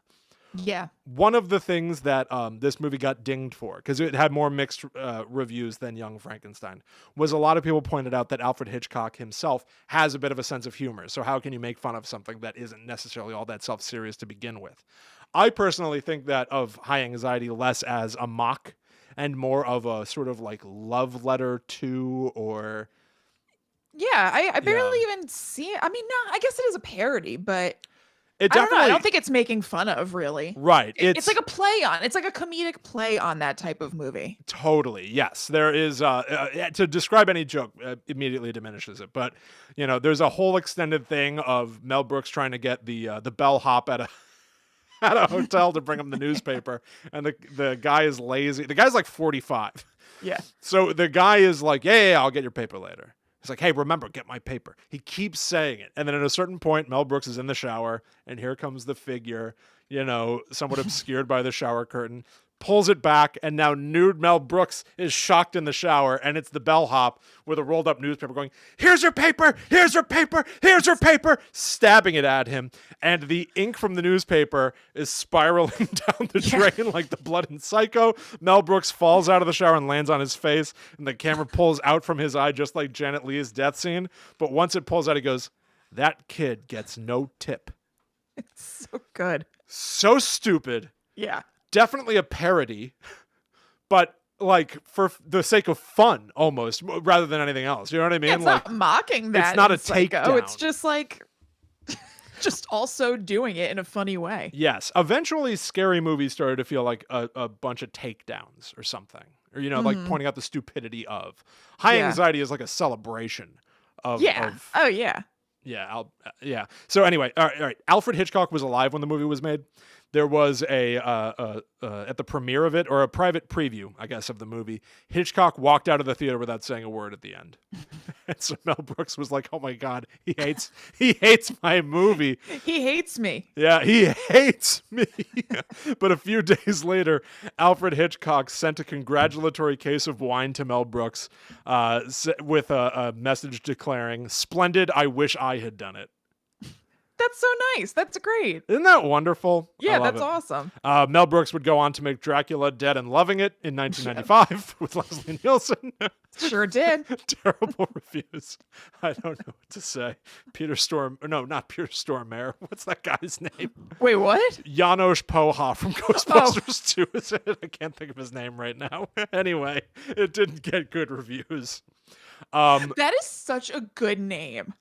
Yeah. One of the things that this movie got dinged for, because it had more mixed reviews than Young Frankenstein, was a lot of people pointed out that Alfred Hitchcock himself has a bit of a sense of humor. So how can you make fun of something that isn't necessarily all that self-serious to begin with? I personally think that of High Anxiety less as a mock and more of a sort of like love letter to, or... Yeah, I barely even see it. I mean, no, I guess it is a parody, but... It definitely, I don't think it's making fun of, really. Right. It's like a play on. It's like a comedic play on that type of movie. Totally. Yes. There is, to describe any joke immediately diminishes it. But, there's a whole extended thing of Mel Brooks trying to get the bellhop at a hotel to bring him the newspaper. And the guy is lazy. The guy's like 45. Yeah. So the guy is like, yeah, I'll get your paper later. He's like, hey, remember, get my paper. He keeps saying it. And then at a certain point, Mel Brooks is in the shower, and here comes the figure, somewhat obscured by the shower curtain, pulls it back, and now nude Mel Brooks is shocked in the shower, and it's the bellhop with a rolled up newspaper going, here's your paper, here's your paper, here's your paper, stabbing it at him. And the ink from the newspaper is spiraling down the drain like the blood in Psycho. Mel Brooks falls out of the shower and lands on his face, and the camera pulls out from his eye just like Janet Leigh's death scene. But once it pulls out, he goes, that kid gets no tip. It's so good. So stupid. Yeah. Definitely a parody, but like for the sake of fun almost, rather than anything else. You know what I mean? Yeah, it's not mocking that. It's not a takedown. takedown. It's just like, just also doing it in a funny way. Yes. Eventually, scary movies started to feel like a bunch of takedowns or something, or like pointing out the stupidity of. High Anxiety is like a celebration of. Yeah. Oh yeah. Yeah. Yeah. So anyway, all right. Alfred Hitchcock was alive when the movie was made. There was at the premiere of it, or a private preview, I guess, of the movie, Hitchcock walked out of the theater without saying a word at the end. And so Mel Brooks was like, oh my God, he hates my movie. He hates me. Yeah, he hates me. But a few days later, Alfred Hitchcock sent a congratulatory case of wine to Mel Brooks with a message declaring, "Splendid, I wish I had done it." That's so nice. That's great. Isn't that wonderful? Yeah, that's awesome. Mel Brooks would go on to make Dracula Dead and Loving It in 1995 with Leslie Nielsen. Sure did. Terrible reviews. I don't know what to say. Not Peter Stormare. What's that guy's name? Wait, what? Janosz Poha from Ghostbusters 2 is it? I can't think of his name right now. Anyway, it didn't get good reviews. That is such a good name.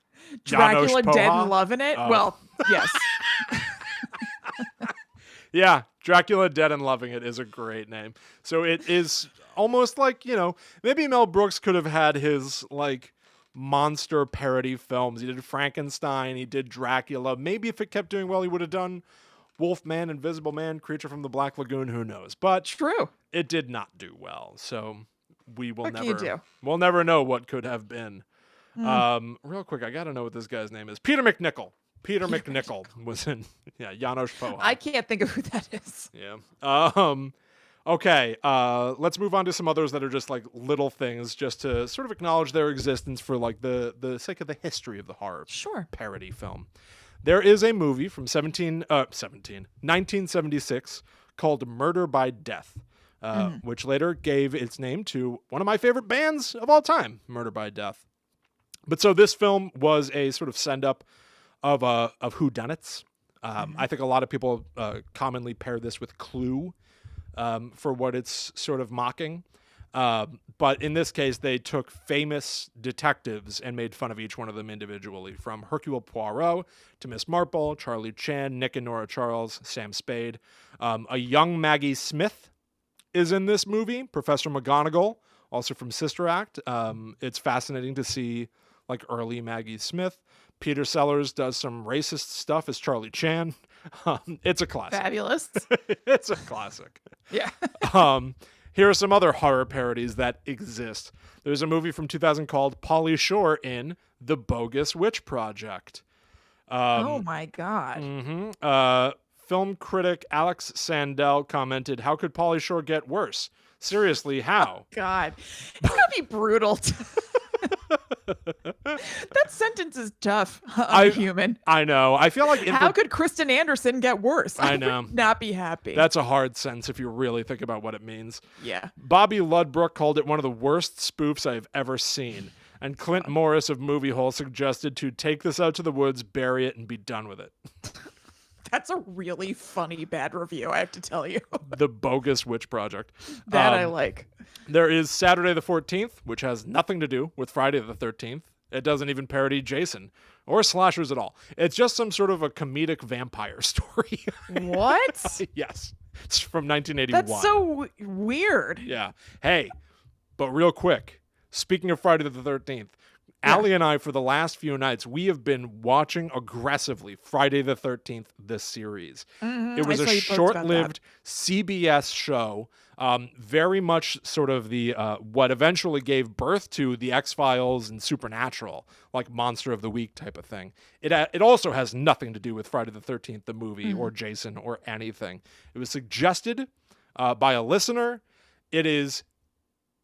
Dracula Dead and Loving It? Well, yes. Yeah, Dracula Dead and Loving It is a great name. So it is almost like, maybe Mel Brooks could have had his like monster parody films. He did Frankenstein, he did Dracula. Maybe if it kept doing well, he would have done Wolf Man, Invisible Man, Creature from the Black Lagoon, who knows? But True. it did not do well. So we will What can you do? we'll never know what could have been. Mm. Real quick, I got to know what this guy's name is. Peter McNichol. Peter McNichol was in, Janos Poha. I can't think of who that is. Yeah. Okay, let's move on to some others that are just like little things just to sort of acknowledge their existence for like the sake of the history of the horror Sure. parody film. There is a movie from 1976 called Murder by Death, which later gave its name to one of my favorite bands of all time, Murder by Death. But so this film was a sort of send-up of whodunits. I think a lot of people commonly pair this with Clue for what it's sort of mocking. But in this case, they took famous detectives and made fun of each one of them individually, from Hercule Poirot to Miss Marple, Charlie Chan, Nick and Nora Charles, Sam Spade. A young Maggie Smith is in this movie, Professor McGonagall, also from Sister Act. It's fascinating to see like early Maggie Smith. Peter Sellers does some racist stuff as Charlie Chan. It's a classic. Fabulous. It's a classic. Yeah. Here are some other horror parodies that exist. There's a movie from 2000 called Pauly Shore in The Bogus Witch Project. Oh my God. Film critic Alex Sandell commented, "How could Pauly Shore get worse? Seriously, how?" God. It's going to be brutal. That sentence is tough. I'm human. I know. I feel like how could Kristen Anderson get worse? I know. Would not be happy. That's a hard sentence if you really think about what it means. Yeah. Bobby Ludbrook called it one of the worst spoofs I've ever seen. And Clint Morris of Movie Hole suggested to take this out to the woods, bury it, and be done with it. That's a really funny bad review, I have to tell you. The Bogus Witch Project. That I like. There is Saturday the 14th, which has nothing to do with Friday the 13th. It doesn't even parody Jason or slashers at all. It's just some sort of a comedic vampire story. What? Yes. It's from 1981. That's so weird. Yeah. Hey, but real quick, speaking of Friday the 13th, Allie and I, for the last few nights, we have been watching aggressively Friday the 13th, this series. It was a short-lived CBS show, very much sort of the what eventually gave birth to the X-Files and Supernatural, like Monster of the Week type of thing. It also has nothing to do with Friday the 13th, the movie, or Jason, or anything. It was suggested by a listener. It is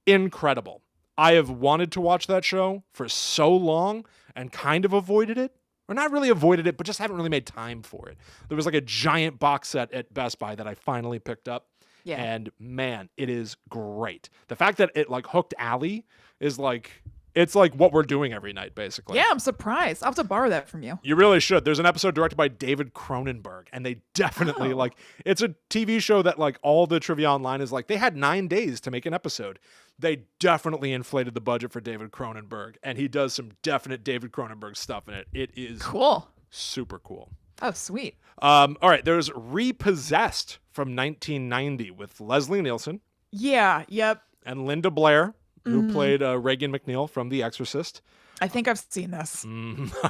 incredible. I have wanted to watch that show for so long and kind of avoided it. Or not really avoided it, but just haven't really made time for it. There was like a giant box set at Best Buy that I finally picked up. Yeah. And man, it is great. The fact that it like hooked Allie is like, it's like what we're doing every night, basically. Yeah, I'm surprised. I'll have to borrow that from you. You really should. There's an episode directed by David Cronenberg, and they definitely like, it's a TV show that like all the trivia online is like, they had 9 days to make an episode. They definitely inflated the budget for David Cronenberg, and he does some definite David Cronenberg stuff in it. It is cool. Super cool. Oh, sweet. All right, there's Repossessed from 1990 with Leslie Nielsen. Yeah, yep. And Linda Blair, who played Regan McNeil from The Exorcist. I think I've seen this.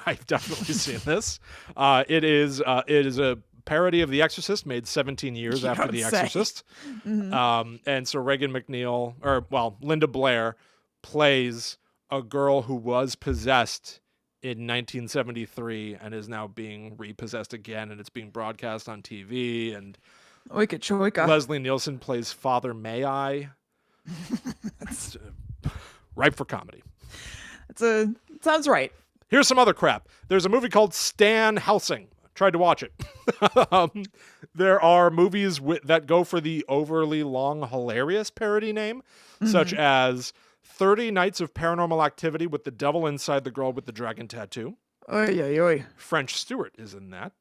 I've definitely seen this. It is a parody of The Exorcist, made 17 years after The Exorcist. And so Regan McNeil, Linda Blair, plays a girl who was possessed in 1973 and is now being repossessed again, and it's being broadcast on TV. And Oika choika. Leslie Nielsen plays Father May I. It's ripe for comedy. Sounds right. Here's some other crap. There's a movie called Stan Helsing. Tried to watch it. There are movies that go for the overly long, hilarious parody name, such as 30 Nights of Paranormal Activity with the Devil Inside the Girl with the Dragon Tattoo. Oy, oy, oy. French Stewart is in that.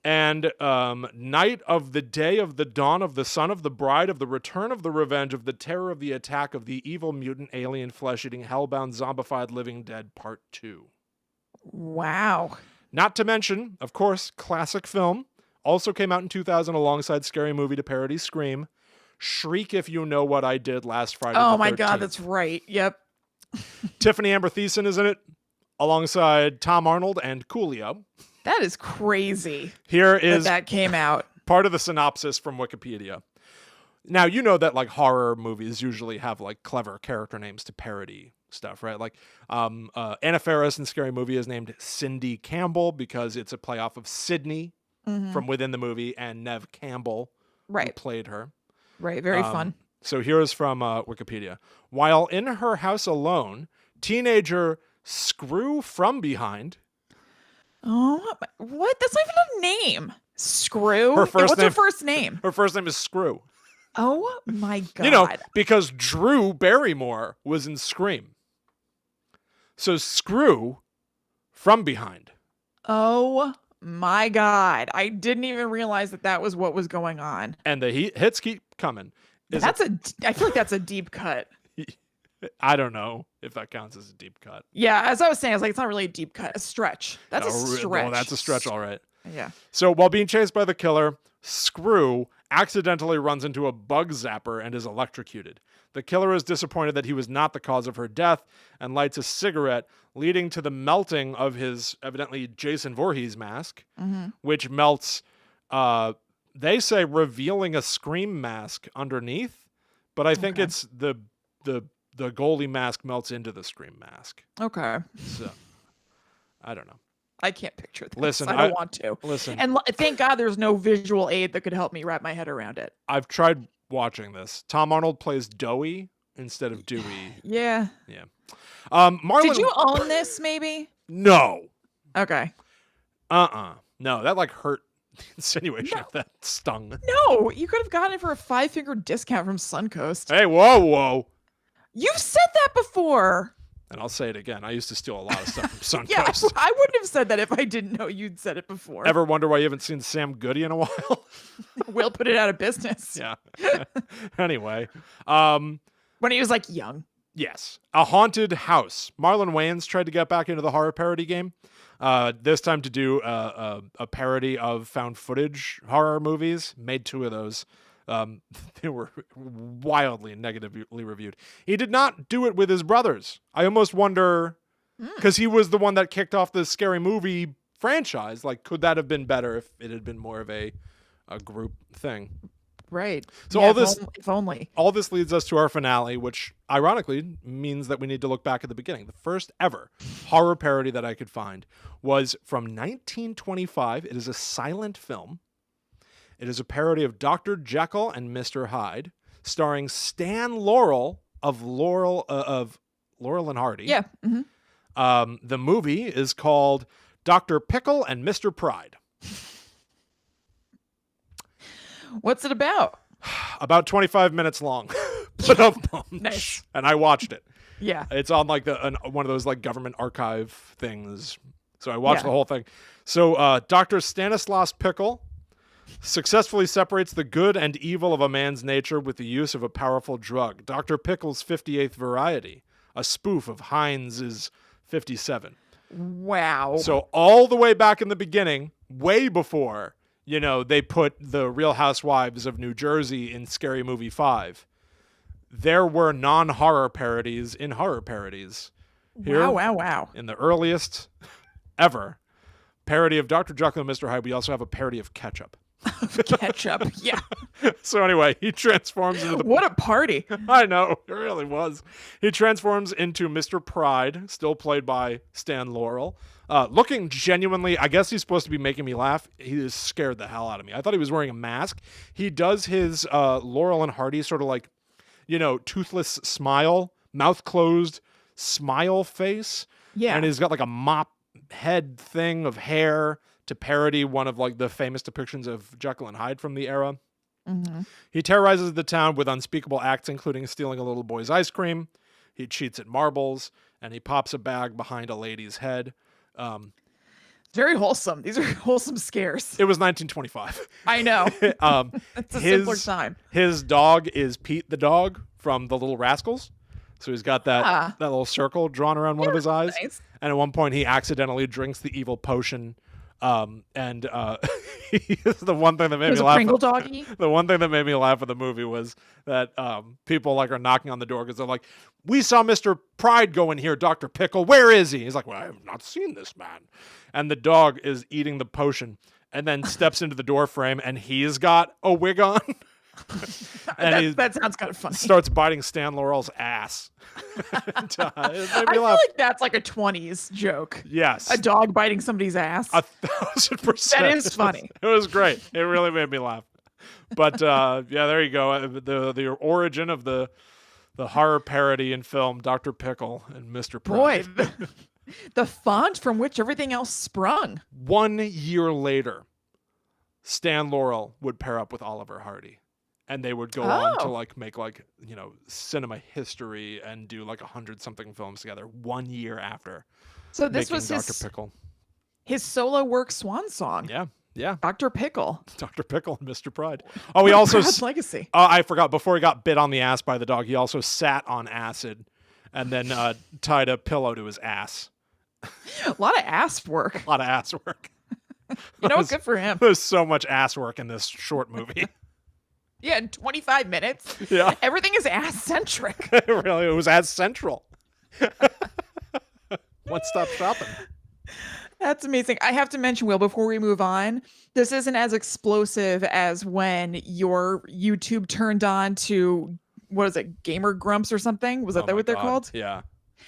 And Night of the Day of the Dawn of the Son of the Bride of the Return of the Revenge of the Terror of the Attack of the Evil Mutant Alien Flesh-Eating Hellbound Zombified Living Dead Part 2. Wow. Not to mention, of course, classic film. Also came out in 2000 alongside Scary Movie to parody Scream. Shriek If You Know What I Did Last Friday the 13th. Oh my God, that's right. Yep. Tiffany Amber Thiessen is in it. alongside Tom Arnold and Coolio. That is crazy. Here is that came out. part of the synopsis from Wikipedia. Now, you know that like horror movies usually have like clever character names to parody stuff, right? Like Anna Faris in Scary Movie is named Cindy Campbell because it's a play off of Sydney from within the movie and Neve Campbell who played her. Right, very fun. So here's from Wikipedia. While in her house alone, teenager Screw from behind. Oh, what? That's not even a name. Screw? What's her first name? Her first name is Screw. Oh my God. You know, because Drew Barrymore was in Scream. So Screw from behind. Oh my God. I didn't even realize that was what was going on. And the hits keep coming. I feel like that's a deep cut. I don't know if that counts as a deep cut. Yeah, as I was saying, it's not really a deep cut. A stretch. That's a stretch. Well, that's a stretch, all right. Yeah. So while being chased by the killer, Screw accidentally runs into a bug zapper and is electrocuted. The killer is disappointed that he was not the cause of her death and lights a cigarette, leading to the melting of his evidently Jason Voorhees mask, which melts, they say, revealing a Scream mask underneath. But I think it's the goalie mask melts into the Scream mask. Okay. So, I don't know. I can't picture this. Listen, I don't want to. Listen. And thank God there's no visual aid that could help me wrap my head around it. I've tried watching this. Tom Arnold plays Doughy instead of Dewey. Yeah. Yeah. Marlon, did you own this maybe? No. Okay. No, that like hurt the insinuation of that stung. No, you could have gotten it for a 5-finger discount from Suncoast. Hey, whoa. You've said that before. And I'll say it again. I used to steal a lot of stuff from Suncoast. Yeah, I wouldn't have said that if I didn't know you'd said it before. Ever wonder why you haven't seen Sam Goody in a while? Will put it out of business. Yeah. Anyway. When he was like young. Yes. A Haunted House. Marlon Wayans tried to get back into the horror parody game. This time to do a parody of found footage horror movies. Made 2 of those. They were wildly negatively reviewed. He did not do it with his brothers. I almost wonder, because he was the one that kicked off the Scary Movie franchise. Like, could that have been better if it had been more of a group thing? Right. So yeah, if only. All this leads us to our finale, which ironically means that we need to look back at the beginning. The first ever horror parody that I could find was from 1925. It is a silent film. It is a parody of Dr. Jekyll and Mr. Hyde, starring Stan Laurel of Laurel and Hardy. Yeah. The movie is called Dr. Pickle and Mr. Pride. What's it about? About 25 minutes long. Nice. And I watched it. Yeah. It's on like one of those like government archive things. So I watched the whole thing. So Dr. Stanislaus Pickle successfully separates the good and evil of a man's nature with the use of a powerful drug. Dr. Pickle's 58th Variety, a spoof of Heinz's 57. Wow. So all the way back in the beginning, way before, they put the Real Housewives of New Jersey in Scary Movie 5, there were non-horror parodies in horror parodies. Here, wow. In the earliest ever parody of Dr. Jekyll and Mr. Hyde, we also have a parody of Ketchup. Ketchup, yeah. So anyway, he transforms into What a party. I know, it really was. He transforms into Mr. Pride, still played by Stan Laurel. Looking genuinely, I guess he's supposed to be making me laugh. He just scared the hell out of me. I thought he was wearing a mask. He does his Laurel and Hardy sort of like, toothless smile, mouth closed smile face. Yeah. And he's got like a mop head thing of hair to parody one of like the famous depictions of Jekyll and Hyde from the era. Mm-hmm. He terrorizes the town with unspeakable acts, including stealing a little boy's ice cream. He cheats at marbles, and he pops a bag behind a lady's head. Very wholesome. These are wholesome scares. It was 1925. I know. It's a simpler time. His dog is Pete the dog from The Little Rascals. So he's got that little circle drawn around one of his eyes. Nice. And at one point, he accidentally drinks the evil potion And the one thing that made There's me a laugh. Pringle doggy. The one thing that made me laugh at the movie was that people like are knocking on the door because they're like, "We saw Mr. Pride go in here, Dr. Pickle. Where is he?" He's like, "Well, I have not seen this man." And the dog is eating the potion and then steps into the door frame and he's got a wig on. And that sounds kind of funny. Starts biting Stan Laurel's ass. And, I feel like that's like a 20s joke. Yes. A dog biting somebody's ass. 1,000%. That is funny. It was great. It really made me laugh. But yeah, there you go. The origin of the horror parody in film, Dr. Pickle and Mr. Pride. Boy, the font from which everything else sprung. 1 year later, Stan Laurel would pair up with Oliver Hardy. And they would go on to like make like, you know, cinema history and do like 100-something films together 1 year after. So this was Dr. Pickle. His solo work swan song. Yeah. Dr. Pickle. Dr. Pickle and Mr. Pride. Oh, he also Proud legacy. I forgot, before he got bit on the ass by the dog, he also sat on acid and then tied a pillow to his ass. A lot of ass work. A lot of ass work. You know, good for him. There's so much ass work in this short movie. Yeah, in 25 minutes. Yeah. Everything is ass-centric. It was ass central. One-stop shopping. That's amazing. I have to mention, Will, before we move on, this isn't as explosive as when your YouTube turned on to, what is it, Gamer Grumps or something? Was that what they're called? Yeah.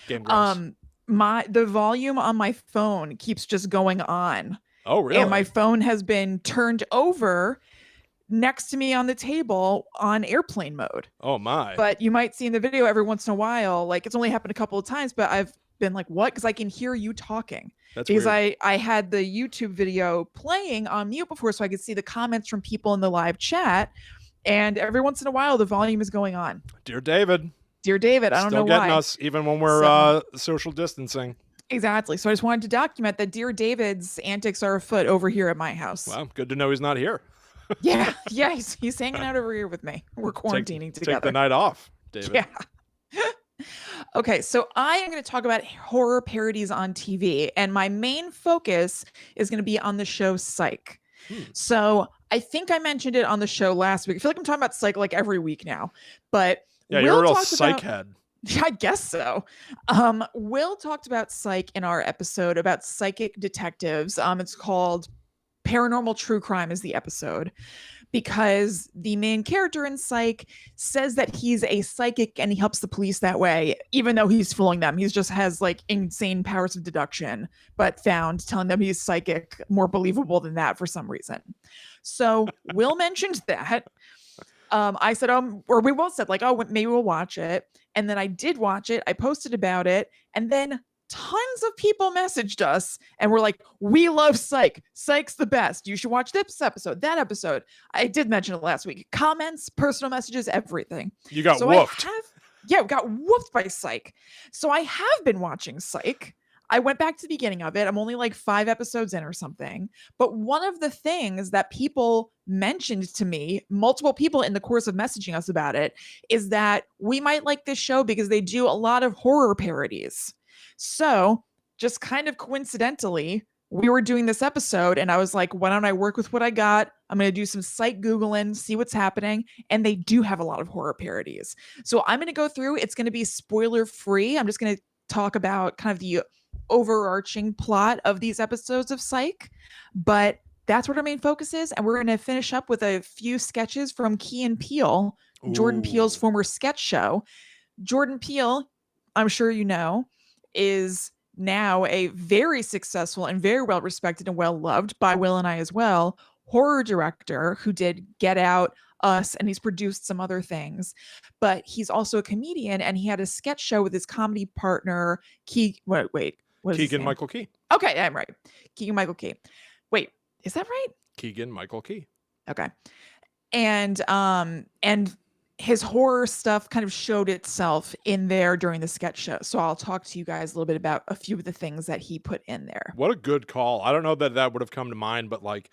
Game Grumps. The volume on my phone keeps just going on. Oh, really? And my phone has been turned over next to me on the table on airplane mode. Oh my. But you might see in the video every once in a while, like it's only happened a couple of times, but I've been like, what? Because I can hear you talking. That's because weird. I had the YouTube video playing on mute before so I could see the comments from people in the live chat. And every once in a while the volume is going on. Dear David. I don't know why. Still getting us even when we're social distancing. Exactly. So I just wanted to document that Dear David's antics are afoot over here at my house. Well, good to know he's not here. Yeah, he's hanging out over here with me. We're quarantining together. Take the night off, David. Yeah. Okay, so I am going to talk about horror parodies on TV, and my main focus is going to be on the show Psych. So I think I mentioned it on the show last week. I feel like I'm talking about Psych like every week now, but yeah, you're a real Psych head. I guess so. Will talked about Psych in our episode about psychic detectives. It's called Paranormal True Crime is the episode, because the main character in Psych says that he's a psychic and he helps the police that way, even though he's fooling them. He just has like insane powers of deduction, but found telling them he's psychic more believable than that for some reason. So Will mentioned that. I said, or we both said like, oh, maybe we'll watch it. And then I did watch it. I posted about it. And then tons of people messaged us and were like, we love Psych. Psych's the best. You should watch this episode, that episode. I did mention it last week. Comments, personal messages, everything. You got woofed. We got woofed by Psych. So I have been watching Psych. I went back to the beginning of it. I'm only like 5 episodes in or something. But one of the things that people mentioned to me, multiple people in the course of messaging us about it, is that we might like this show because they do a lot of horror parodies. So just kind of coincidentally, we were doing this episode and I was like, why don't I work with what I got? I'm going to do some Psych Googling, see what's happening. And they do have a lot of horror parodies. So I'm going to go through. It's going to be spoiler free. I'm just going to talk about kind of the overarching plot of these episodes of Psych. But that's what our main focus is. And we're going to finish up with a few sketches from Key and Peele, Jordan Peele's former sketch show. Jordan Peele, I'm sure you know, is now a very successful and very well respected and well loved by Will and I as well, horror director who did Get Out, Us, and he's produced some other things. But he's also a comedian, and he had a sketch show with his comedy partner, Keegan-Michael Key. Okay, I'm right. Keegan-Michael Key. Wait, is that right? Keegan-Michael Key. Okay. And his horror stuff kind of showed itself in there during the sketch show. So I'll talk to you guys a little bit about a few of the things that he put in there. What a good call. I don't know that would have come to mind, but like,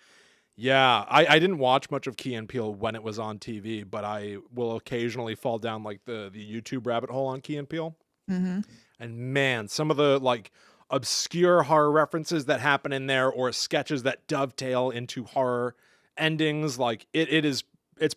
yeah, I didn't watch much of Key and Peele when it was on TV, but I will occasionally fall down like the YouTube rabbit hole on Key and Peele. Mm-hmm. And man, some of the like obscure horror references that happen in there or sketches that dovetail into horror endings. Like it's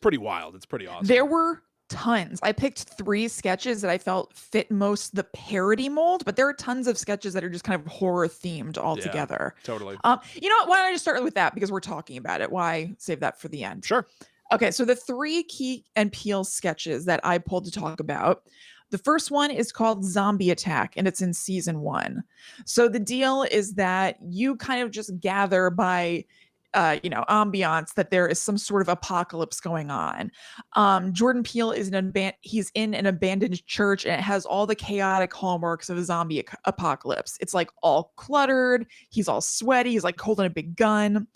pretty wild. It's pretty awesome. There were tons. I picked 3 sketches that I felt fit most the parody mold, but there are tons of sketches that are just kind of horror themed altogether. Totally. You know what? Why don't I just start with that because we're talking about it? Why save that for the end? Sure. Okay, so the 3 Key and Peele sketches that I pulled to talk about. The first one is called Zombie Attack, and it's in season 1. So the deal is that you kind of just gather by ambiance that there is some sort of apocalypse going on. Jordan Peele is he's in an abandoned church, and it has all the chaotic hallmarks of a zombie apocalypse. It's like all cluttered. He's all sweaty. He's like holding a big gun.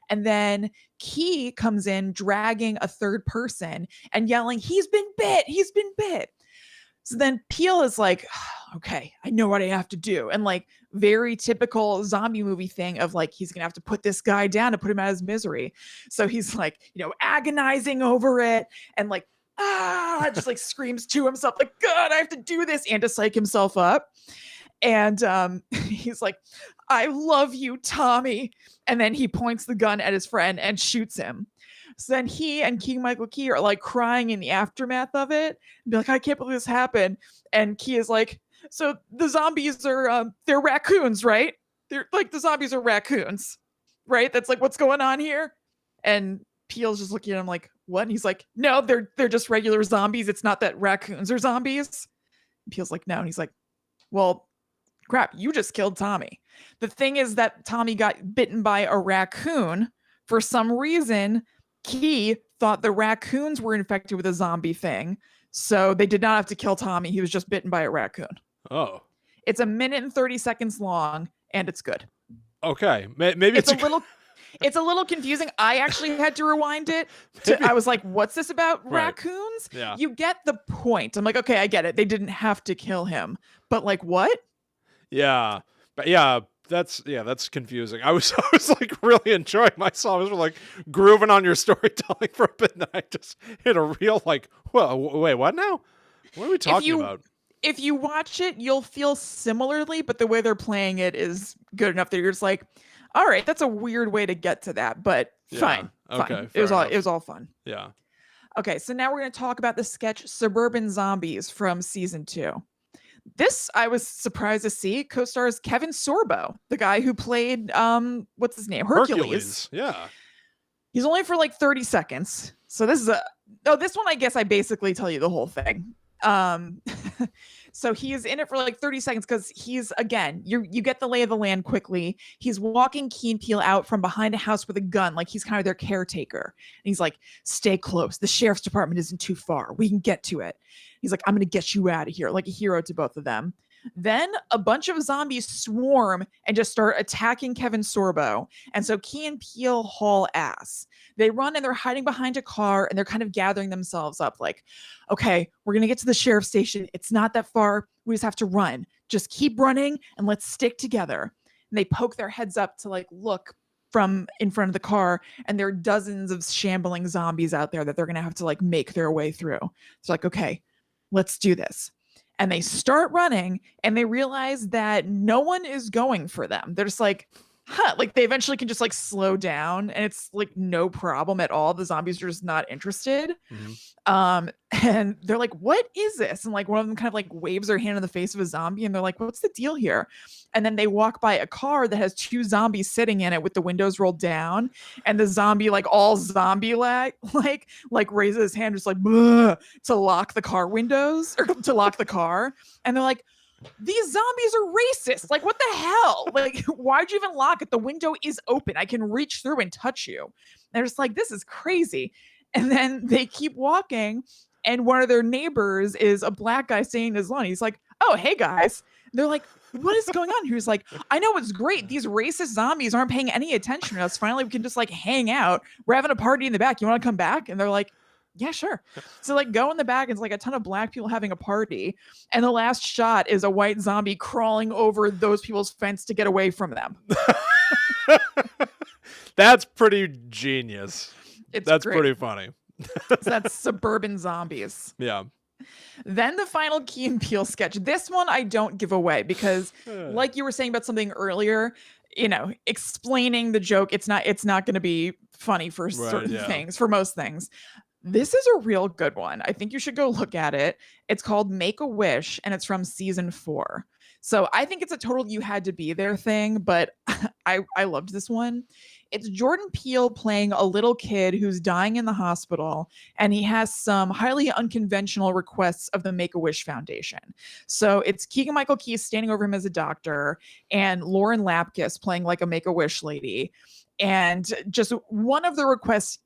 And then Key comes in dragging a third person and yelling, "He's been bit. He's been bit." So then Peele is like, okay, I know what I have to do. And like very typical zombie movie thing of like, he's going to have to put this guy down to put him out of his misery. So he's like, agonizing over it and like, just like screams to himself like, God, I have to do this, and to psych himself up. And he's like, I love you, Tommy. And then he points the gun at his friend and shoots him. So then he and Michael Key are like crying in the aftermath of it. And be like, I can't believe this happened. And Key is like, so the zombies are, they're raccoons, right? They're like, the zombies are raccoons, right? That's like, what's going on here? And Peele's just looking at him like, what? And he's like, no, they're just regular zombies. It's not that raccoons are zombies. And Peele's like, no. And he's like, well, crap, you just killed Tommy. The thing is that Tommy got bitten by a raccoon. For some reason, Key thought the raccoons were infected with a zombie thing. So they did not have to kill Tommy. He was just bitten by a raccoon. Oh. It's 1 minute and 30 seconds long, and it's good. Okay. Maybe it's a little confusing. I actually had to rewind it. I was like, what's this about raccoons? Yeah. You get the point. I'm like, okay, I get it. They didn't have to kill him. But like, what? Yeah. But yeah, that's confusing. I was like really enjoying myself. I was like grooving on your storytelling for a bit, and then I just hit a real like, well, wait, what now? What are we talking about? If you watch it, you'll feel similarly, but the way they're playing it is good enough that you're just like, all right, that's a weird way to get to that, but fine. Okay, fine. It was all fun. Yeah. Okay, so now we're going to talk about the sketch Suburban Zombies from season 2. This I was surprised to see co-stars Kevin Sorbo, the guy who played what's his name? Hercules. Yeah. He's only for like 30 seconds. So this one I guess I basically tell you the whole thing. So he is in it for like 30 seconds because he's, again, you get the lay of the land quickly. He's walking Key and Peele out from behind a house with a gun, like he's kind of their caretaker. And he's like, stay close. The sheriff's department isn't too far. We can get to it. He's like, I'm going to get you out of here, like a hero to both of them. Then a bunch of zombies swarm and just start attacking Kevin Sorbo. And so Key and Peele haul ass. They run and they're hiding behind a car and they're kind of gathering themselves up like, okay, we're going to get to the sheriff's station. It's not that far. We just have to run. Just keep running and let's stick together. And they poke their heads up to like look from in front of the car, and there are dozens of shambling zombies out there that they're going to have to like make their way through. It's like, okay, let's do this. And they start running and they realize that no one is going for them. They're just like, like they eventually can just like slow down and it's like no problem at all. The zombies are just not interested. Mm-hmm. And they're like, what is this? And like one of them kind of like waves their hand in the face of a zombie and they're like, what's the deal here? And then they walk by a car that has 2 zombies sitting in it with the windows rolled down, and the zombie like all zombie like raises his hand just like to lock the car windows or to lock the car. And they're like, these zombies are racist. Like, what the hell? Like, why'd you even lock it? The window is open. I can reach through and touch you. And they're just like, this is crazy. And then they keep walking, and one of their neighbors is a black guy staying in his lawn. He's like, oh, hey guys. And they're like, what is going on? He was like, I know it's great. These racist zombies aren't paying any attention to us. Finally, we can just like hang out. We're having a party in the back. You want to come back? And they're like, yeah, sure. So like go in the back, and it's like a ton of black people having a party. And the last shot is a white zombie crawling over those people's fence to get away from them. That's pretty genius. That's great. pretty funny. So that's Suburban Zombies. Yeah. Then the final Key and Peele sketch. This one I don't give away because, like you were saying about something earlier, explaining the joke, it's not going to be funny for certain things, for most things. This is a real good one. I think you should go look at it. It's called Make a Wish, and it's from season 4. So I think it's a total you had to be there thing, but I loved this one. It's Jordan Peele playing a little kid who's dying in the hospital, and he has some highly unconventional requests of the Make-A-Wish Foundation. So it's Keegan-Michael Key standing over him as a doctor, and Lauren Lapkus playing like a Make-A-Wish lady. And just one of the requests,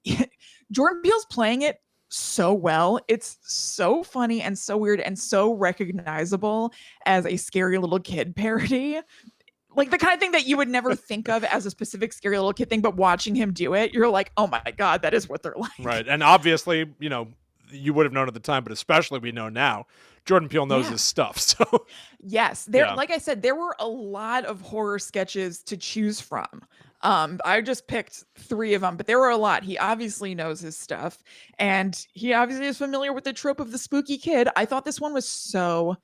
Jordan Peele's playing it so well. It's so funny and so weird and so recognizable as a scary little kid parody. Like the kind of thing that you would never think of as a specific scary little kid thing, but watching him do it, you're like, oh my God, that is what they're like. Right. And obviously, you would have known at the time, but especially we know now, Jordan Peele knows his stuff. So yes, like I said, there were a lot of horror sketches to choose from. I just picked 3 of them, but there were a lot. He obviously knows his stuff, and he obviously is familiar with the trope of the spooky kid. I thought this one was so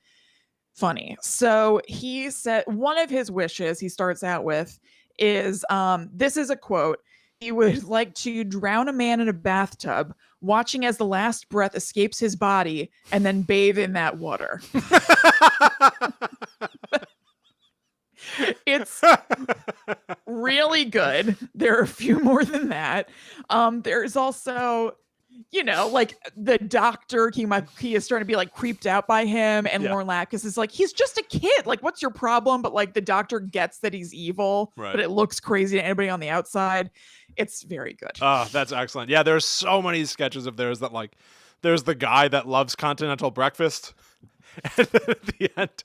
funny. So he said one of his wishes he starts out with is, this is a quote, he would like to drown a man in a bathtub, watching as the last breath escapes his body, and then bathe in that water. It's really good. There are a few more than that. There's also, like the doctor, he is starting to be like creeped out by him, and Lauren Lapkus is like, he's just a kid. Like, what's your problem? But like the doctor gets that he's evil, but it looks crazy to anybody on the outside. It's very good. Oh, that's excellent. Yeah, there's so many sketches of theirs that like, there's the guy that loves continental breakfast. And then at the end,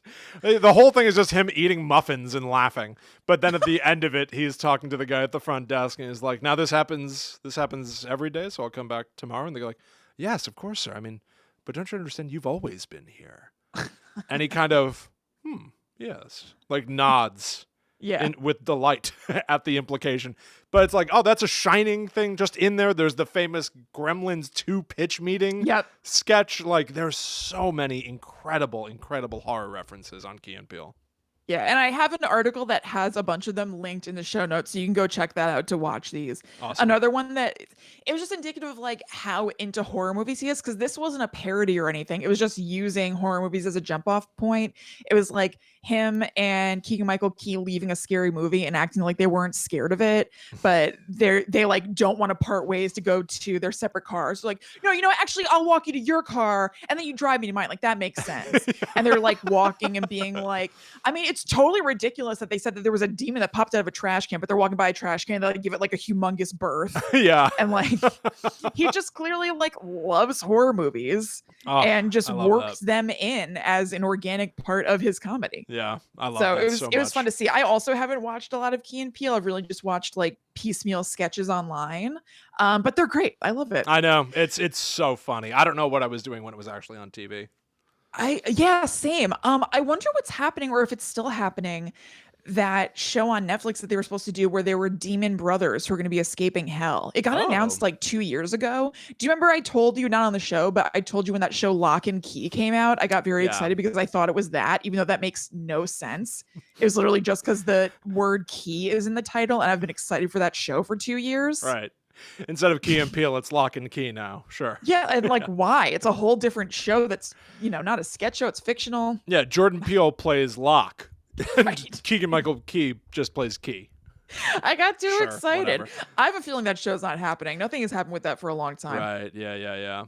the whole thing is just him eating muffins and laughing. But then at the end of it, he's talking to the guy at the front desk and he's like, now this happens every day, so I'll come back tomorrow. And they go like, yes, of course, sir. I mean, but don't you understand? You've always been here. And he kind of, yes, like nods. With delight at the implication. But it's like, oh, that's a Shining thing just in there. There's the famous Gremlins 2 pitch meeting sketch. Like, there's so many incredible horror references on Key and Peele. Yeah, and I have an article that has a bunch of them linked in the show notes, so you can go check that out to watch these. Awesome. Another one that it was just indicative of like how into horror movies he is, because this wasn't a parody or anything. It was just using horror movies as a jump off point. It was like him and Keegan-Michael Key leaving a scary movie and acting like they weren't scared of it, but they like don't want to part ways to go to their separate cars. So like, no, actually I'll walk you to your car and then you drive me to mine. Like that makes sense. And they're like walking and being like, I mean, it's totally ridiculous that they said that there was a demon that popped out of a trash can, but they're walking by a trash can, they like give it like a humongous birth. And like he just clearly like loves horror movies and just works them in as an organic part of his comedy. Yeah, I love that so much. It was fun to see. I also haven't watched a lot of Key and Peele. I've really just watched like piecemeal sketches online, but they're great. I love it. I know, it's so funny. I don't know what I was doing when it was actually on TV. Same. I wonder what's happening, or if it's still happening. That show on Netflix that they were supposed to do where there were demon brothers who are going to be escaping hell. It got announced like 2 years ago. Do you remember I told you, not on the show, but I told you when that show Lock and Key came out, I got very excited because I thought it was that, even though that makes no sense. It was literally just because the word key is in the title, and I've been excited for that show for 2 years. Right. Instead of Key and Peele, it's Lock and Key now. Sure. Yeah, and like why? It's a whole different show that's, not a sketch show, it's fictional. Yeah, Jordan Peele plays Locke. Right. Keegan-Michael Key just plays Key. I got too excited. Whatever. I have a feeling that show's not happening. Nothing has happened with that for a long time. Right. Yeah.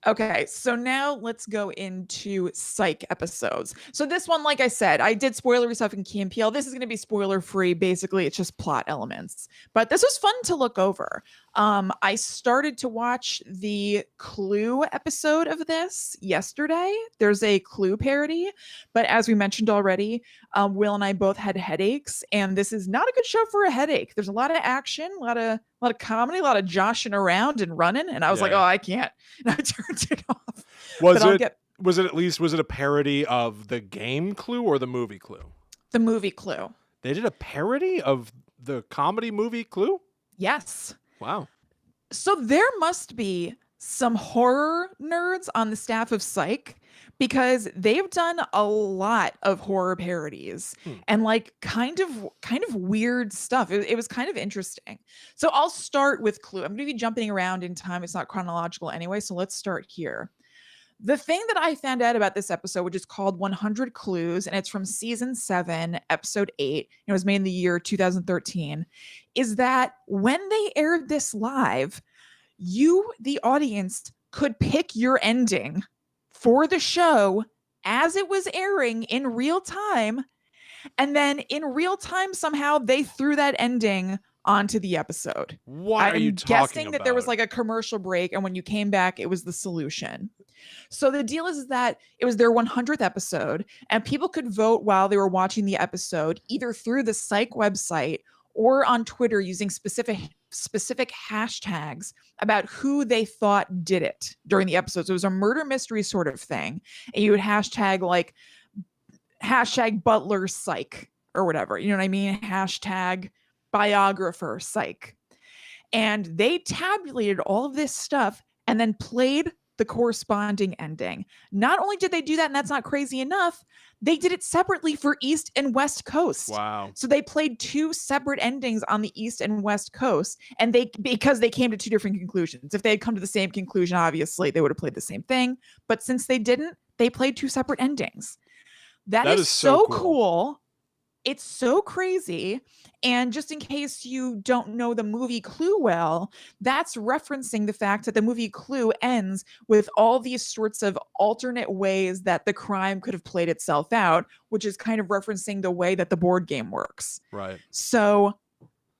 Okay, so now let's go into Psych episodes. So this one, like I said, I did spoilery stuff in Key and Peele. This is going to be spoiler free. Basically, it's just plot elements. But this was fun to look over. I started to watch the Clue episode of this yesterday. There's a Clue parody, but as we mentioned already, Will and I both had headaches, and this is not a good show for a headache. There's a lot of action, a lot of comedy, a lot of joshing around and running, and I was like, oh, I can't. And I turned it off. Was it a parody of the game Clue or the movie Clue? The movie Clue. They did a parody of the comedy movie Clue? Yes. Wow. So there must be some horror nerds on the staff of Psych because they've done a lot of horror parodies and like kind of weird stuff. It was kind of interesting. So I'll start with Clue. I'm going to be jumping around in time. It's not chronological anyway, so let's start here. The thing that I found out about this episode, which is called 100 Clues, and it's from season 7, episode 8, it was made in the year 2013, is that when they aired this live, you, the audience, could pick your ending for the show as it was airing in real time. And then in real time, somehow they threw that ending onto the episode. What are you talking guessing about? that there was like a commercial break, and when you came back, it was the solution. So the deal is that it was their 100th episode, and people could vote while they were watching the episode, either through the Psych website or on Twitter using specific hashtags about who they thought did it during the episode. So it was a murder mystery sort of thing. And you would hashtag like hashtag Butler Psych or whatever. You know what I mean? Hashtag biographer Psych. And they tabulated all of this stuff and then played the corresponding ending. Not only did they do that, and that's not crazy enough, they did it separately for East and West Coast. Wow. So they played 2 separate endings on the East and West Coast, and because they came to 2 different conclusions. If they had come to the same conclusion, obviously they would have played the same thing. But since they didn't, they played 2 separate endings. That is so cool. It's so crazy. And just in case you don't know the movie Clue well, that's referencing the fact that the movie Clue ends with all these sorts of alternate ways that the crime could have played itself out, which is kind of referencing the way that the board game works. Right. So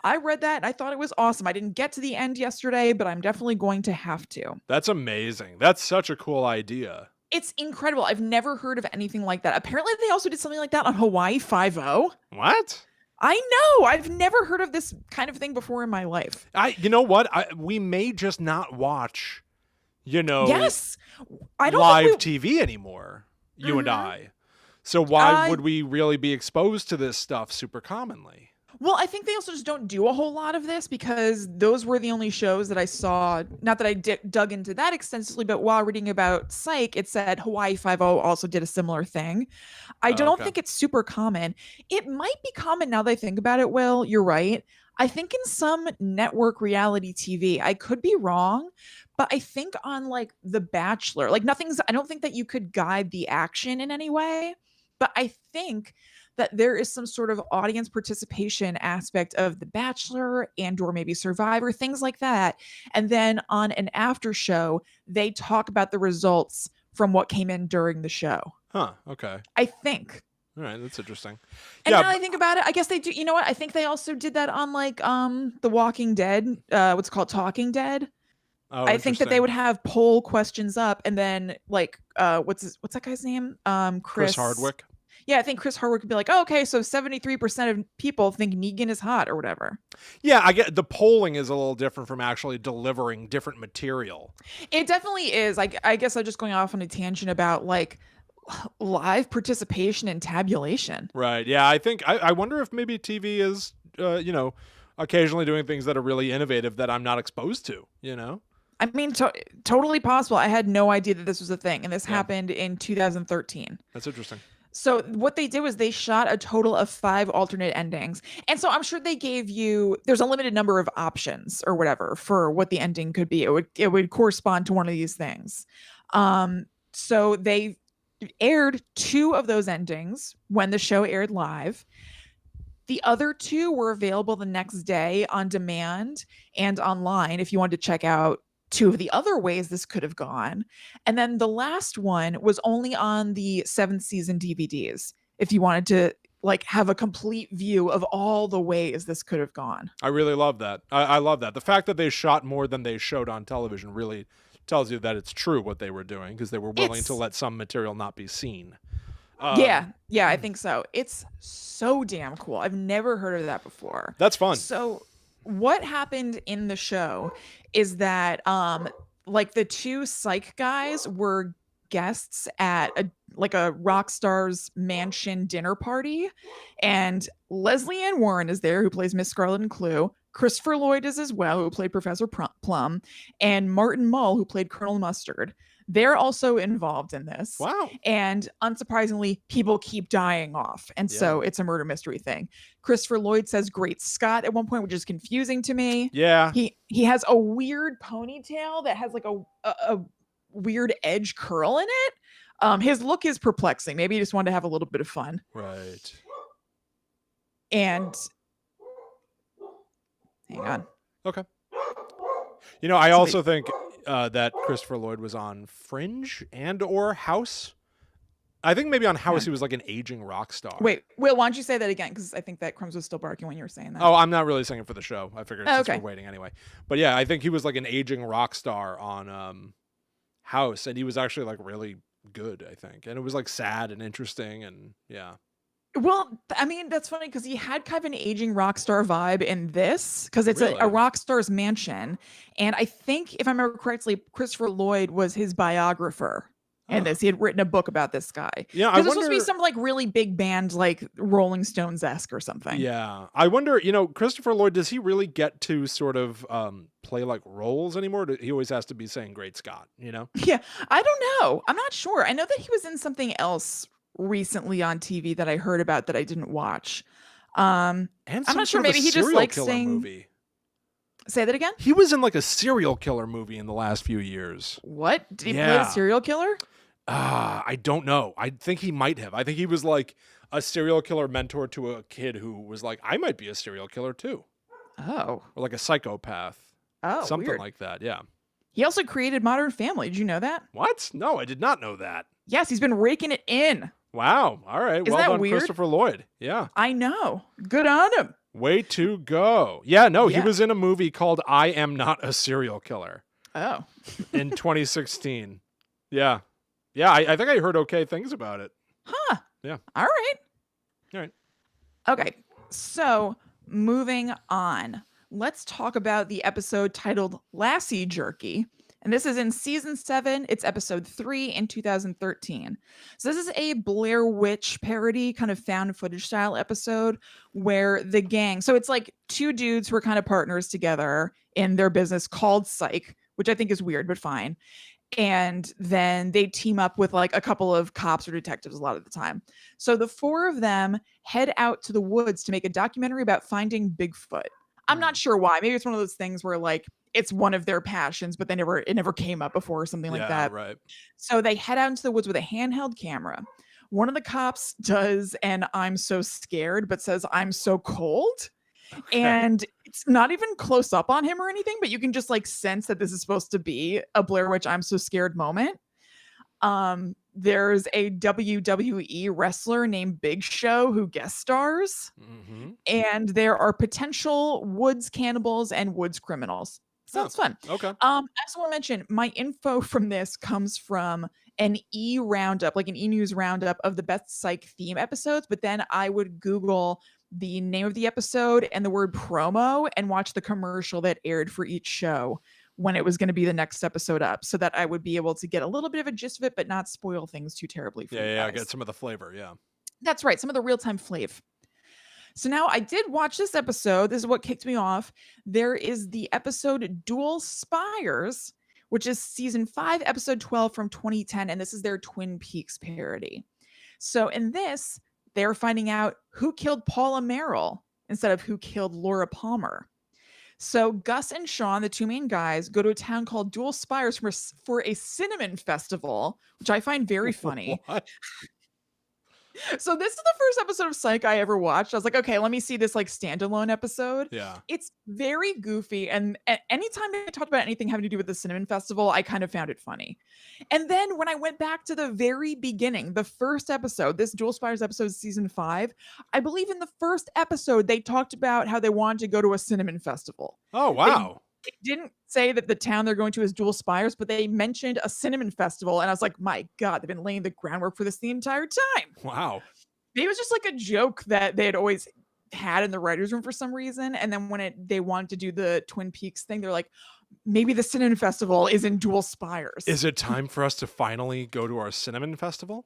I read that and I thought it was awesome. I didn't get to the end yesterday, but I'm definitely going to have to. That's amazing. That's such a cool idea. It's incredible. I've never heard of anything like that. Apparently, they also did something like that on Hawaii Five-0. What? I know. I've never heard of this kind of thing before in my life. You know what? We may just not watch, yes, I don't live TV anymore, you and Mm-hmm. I. So why would we really be exposed to this stuff super commonly? Well, I think they also just don't do a whole lot of this because those were the only shows that I saw. Not that I dug into that extensively, but while reading about Psych, it said Hawaii Five-0 also did a similar thing. I don't think it's super common. It might be common now that I think about it, Will. You're right. I think in some network reality TV, I could be wrong, but I think on like The Bachelor, like I don't think that you could guide the action in any way, but I think that there is some sort of audience participation aspect of The Bachelor and or maybe Survivor, things like that. And then on an after show, they talk about the results from what came in during the show. Huh, okay. I think. All right, that's interesting. And now I think about it, I guess they do. You know what? I think they also did that on like The Walking Dead, what's called Talking Dead. Oh, I think that they would have poll questions up and then like what's that guy's name? Chris Hardwick. Yeah, I think Chris Hardwick could be like, oh, okay, so 73% of people think Negan is hot or whatever. Yeah, I get the polling is a little different from actually delivering different material. It definitely is. I guess I'm just going off on a tangent about like live participation and tabulation. Right. Yeah, I think I wonder if maybe TV is, occasionally doing things that are really innovative that I'm not exposed to, I mean, totally possible. I had no idea that this was a thing, and this happened in 2013. That's interesting. So what they did was they shot a total of 5 alternate endings. And so I'm sure they gave there's a limited number of options or whatever for what the ending could be. It would correspond to one of these things. So they aired 2 of those endings when the show aired live. The other 2 were available the next day on demand and online if you wanted to check out 2 of the other ways this could have gone. And then the last one was only on the 7th season DVDs if you wanted to like have a complete view of all the ways this could have gone. I really love that. I love that. The fact that they shot more than they showed on television really tells you that it's true what they were doing because they were willing to let some material not be seen. Yeah, I think so. It's so damn cool. I've never heard of that before. That's fun. So what happened in the show is that like the 2 Psych guys were guests at a rock star's mansion dinner party, and Leslie Ann Warren is there, who plays Miss Scarlet and Clue. Christopher Lloyd is as well, who played Professor Plum, and Martin Mull, who played Colonel Mustard. They're also involved in this. Wow. And unsurprisingly, people keep dying off. And so it's a murder mystery thing. Christopher Lloyd says Great Scott at one point, which is confusing to me. Yeah. He has a weird ponytail that has like a weird edge curl in it. His look is perplexing. Maybe he just wanted to have a little bit of fun. Right. And hang on. Okay. You know, I also think that Christopher Lloyd was on Fringe and or House. I think maybe on House he was like an aging rock star. Wait, Will, why don't you say that again? Because I think that Crumbs was still barking when you were saying that. Oh, I'm not really saying it for the show. I figured since we're waiting anyway. But yeah, I think he was like an aging rock star on House, and he was actually like really good, I think. And it was like sad and interesting, and yeah. Well, I mean, that's funny because he had kind of an aging rock star vibe in this, because it's a rock star's mansion. And I think, if I remember correctly, Christopher Lloyd was his biographer in this. He had written a book about this guy. Yeah, I wonder, supposed to be some like really big band, like Rolling Stones-esque or something. Yeah. I wonder, you know, Christopher Lloyd, does he really get to sort of play like roles anymore? He always has to be saying Great Scott, you know? Yeah, I don't know. I'm not sure. I know that he was in something else recently on TV that I heard about that I didn't watch. I'm not sure. Maybe he just likes saying. Movie. Say that again. He was in like a serial killer movie in the last few years. What? Did he play a serial killer? I don't know. I think he might have. I think he was like a serial killer mentor to a kid who was like, I might be a serial killer too. Oh. Or like a psychopath. Oh, something weird. Like that. Yeah. He also created Modern Family. Did you know that? What? No, I did not know that. Yes, he's been raking it in. Wow. All right. Isn't well that done, weird? Christopher Lloyd. Yeah. I know. Good on him. Way to go. Yeah, no, he was in a movie called I Am Not a Serial Killer. Oh. In 2016. Yeah. Yeah, I think I heard okay things about it. Huh. Yeah. All right. All right. Okay. So, moving on. Let's talk about the episode titled Lassie Jerky. And this is in season 7. It's episode 3 in 2013. So this is a Blair Witch parody, kind of found footage style episode where the gang, so it's like two dudes who are kind of partners together in their business called Psych, which I think is weird, but fine. And then they team up with like a couple of cops or detectives a lot of the time. So the four of them head out to the woods to make a documentary about finding Bigfoot. I'm not sure why. Maybe it's one of those things where like it's one of their passions, but it never came up before or something like that. Right. So they head out into the woods with a handheld camera. One of the cops does an I'm so scared, but says I'm so cold. Okay. And it's not even close up on him or anything, but you can just like sense that this is supposed to be a Blair Witch I'm so scared moment. There's a WWE wrestler named Big Show who guest stars. Mm-hmm. And there are potential woods cannibals and woods criminals. Sounds fun. Okay. I just want to mention my info from this comes from an roundup, like an news roundup of the best Psych theme episodes. But then I would Google the name of the episode and the word promo and watch the commercial that aired for each show when it was going to be the next episode up, so that I would be able to get a little bit of a gist of it, but not spoil things too terribly for you guys. Yeah, get some of the flavor, yeah. That's right, some of the real-time flavor. So now I did watch this episode. This is what kicked me off. There is the episode Dual Spires, which is season 5, episode 12 from 2010, and this is their Twin Peaks parody. So in this, they're finding out who killed Paula Merrill instead of who killed Laura Palmer. So Gus and Sean, the two main guys, go to a town called Dual Spires for a cinnamon festival, which I find very funny. What? So this is the first episode of Psych I ever watched. I was like, okay, let me see this like standalone episode. Yeah. It's very goofy. And anytime they talked about anything having to do with the Cinnamon Festival, I kind of found it funny. And then when I went back to the very beginning, the first episode, this Dual Spires episode, season 5, I believe in the first episode, they talked about how they wanted to go to a cinnamon festival. Oh, wow. They didn't say that the town they're going to is Dual Spires, but they mentioned a cinnamon festival. And I was like, my God, they've been laying the groundwork for this the entire time. Wow. It was just like a joke that they had always had in the writer's room for some reason. And then when they wanted to do the Twin Peaks thing, they're like, maybe the Cinnamon Festival is in dual spires. Is it time for us to finally go to our cinnamon festival?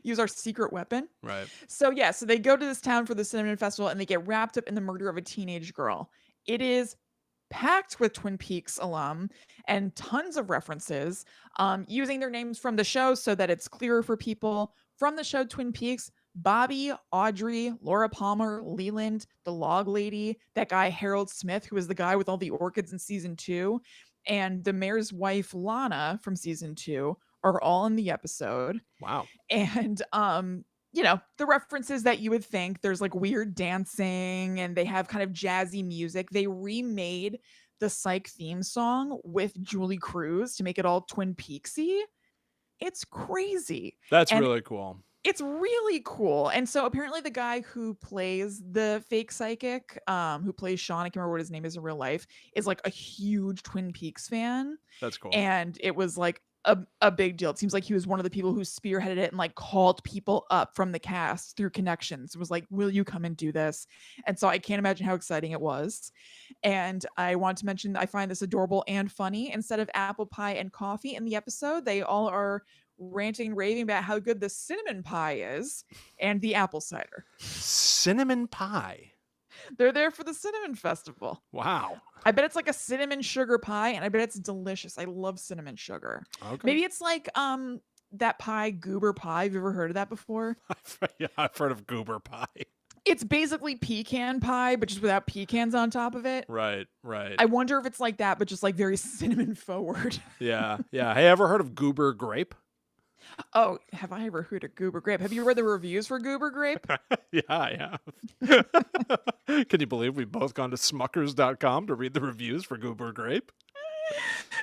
Use our secret weapon. Right. So they go to this town for the Cinnamon Festival and they get wrapped up in the murder of a teenage girl. It is packed with Twin Peaks alum and tons of references, using their names from the show so that it's clearer for people. From the show Twin Peaks, Bobby, Audrey, Laura Palmer, Leland, the Log Lady, that guy Harold Smith, who was the guy with all the orchids in season 2, and the mayor's wife Lana from season 2 are all in the episode. Wow. And the references that you would think, there's like weird dancing and they have kind of jazzy music. They remade the Psych theme song with Julie Cruz to make it all Twin Peaksy. It's crazy. That's And really cool. it's really cool. And so apparently the guy who plays the fake psychic, who plays Sean, I can't remember what his name is in real life, is like a huge Twin Peaks fan. That's cool. And it was like a big deal. It seems like he was one of the people who spearheaded it and like called people up from the cast through connections. It was like, will you come and do this? And so I can't imagine how exciting it was. And I want to mention, I find this adorable and funny. Instead of apple pie and coffee in the episode, they all are ranting and raving about how good the cinnamon pie is and the apple cider. Cinnamon pie. They're there for the cinnamon festival. Wow. I bet it's like a cinnamon sugar pie, and I bet it's delicious. I love cinnamon sugar. Okay. Maybe it's like that pie, goober pie. Have you ever heard of that before? Yeah, I've heard of goober pie. It's basically pecan pie, but just without pecans on top of it. Right. I wonder if it's like that, but just like very cinnamon forward. Yeah. Hey, ever heard of goober grape? Oh, have I ever heard of goober grape? Have you read the reviews for goober grape? Yeah, I have. Can you believe we've both gone to smuckers.com to read the reviews for goober grape?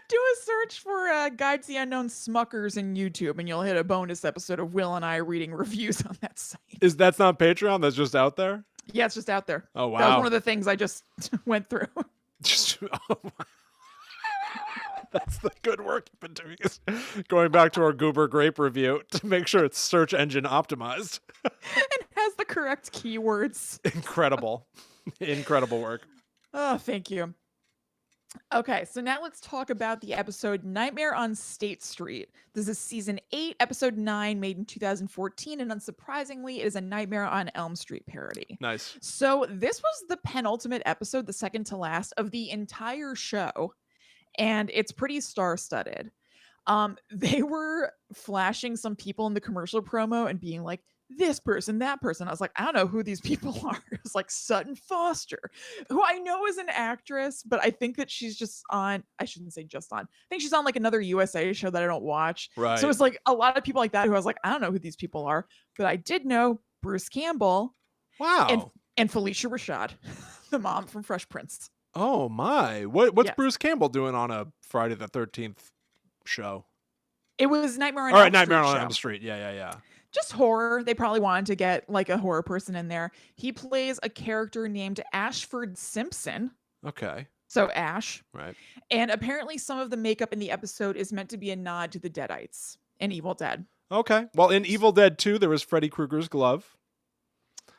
Do a search for Guide to the Unknown Smuckers in YouTube, and you'll hit a bonus episode of Will and I reading reviews on that site. That's not Patreon? That's just out there? Yeah, it's just out there. Oh, wow. That was one of the things I just went through. That's the good work you've been doing, is going back to our goober grape review to make sure it's search engine optimized. And has the correct keywords. Incredible. Incredible work. Oh, thank you. Okay, so now let's talk about the episode Nightmare on State Street. This is season 8, episode 9, made in 2014, and unsurprisingly, it is a Nightmare on Elm Street parody. Nice. So this was the penultimate episode, the second to last, of the entire show, and it's pretty star-studded. They were flashing some people in the commercial promo and being like, this person, that person. I was like, I don't know who these people are. It was like Sutton Foster, who I know is an actress, but I think that she's just on, I shouldn't say just on, I think she's on like another USA show that I don't watch. Right. So it's like a lot of people like that who I was like, I don't know who these people are, but I did know Bruce Campbell. Wow. And Felicia Rashad, the mom from Fresh Prince. Oh my. What's Yes. Bruce Campbell doing on a Friday the 13th show? It was Nightmare on All right, Elm Nightmare Street on show. Elm Street. Yeah. Just horror. They probably wanted to get like a horror person in there. He plays a character named Ashford Simpson. Okay. So Ash. Right. And apparently some of the makeup in the episode is meant to be a nod to the Deadites in Evil Dead. Okay. Well, in Evil Dead 2, there was Freddy Krueger's glove.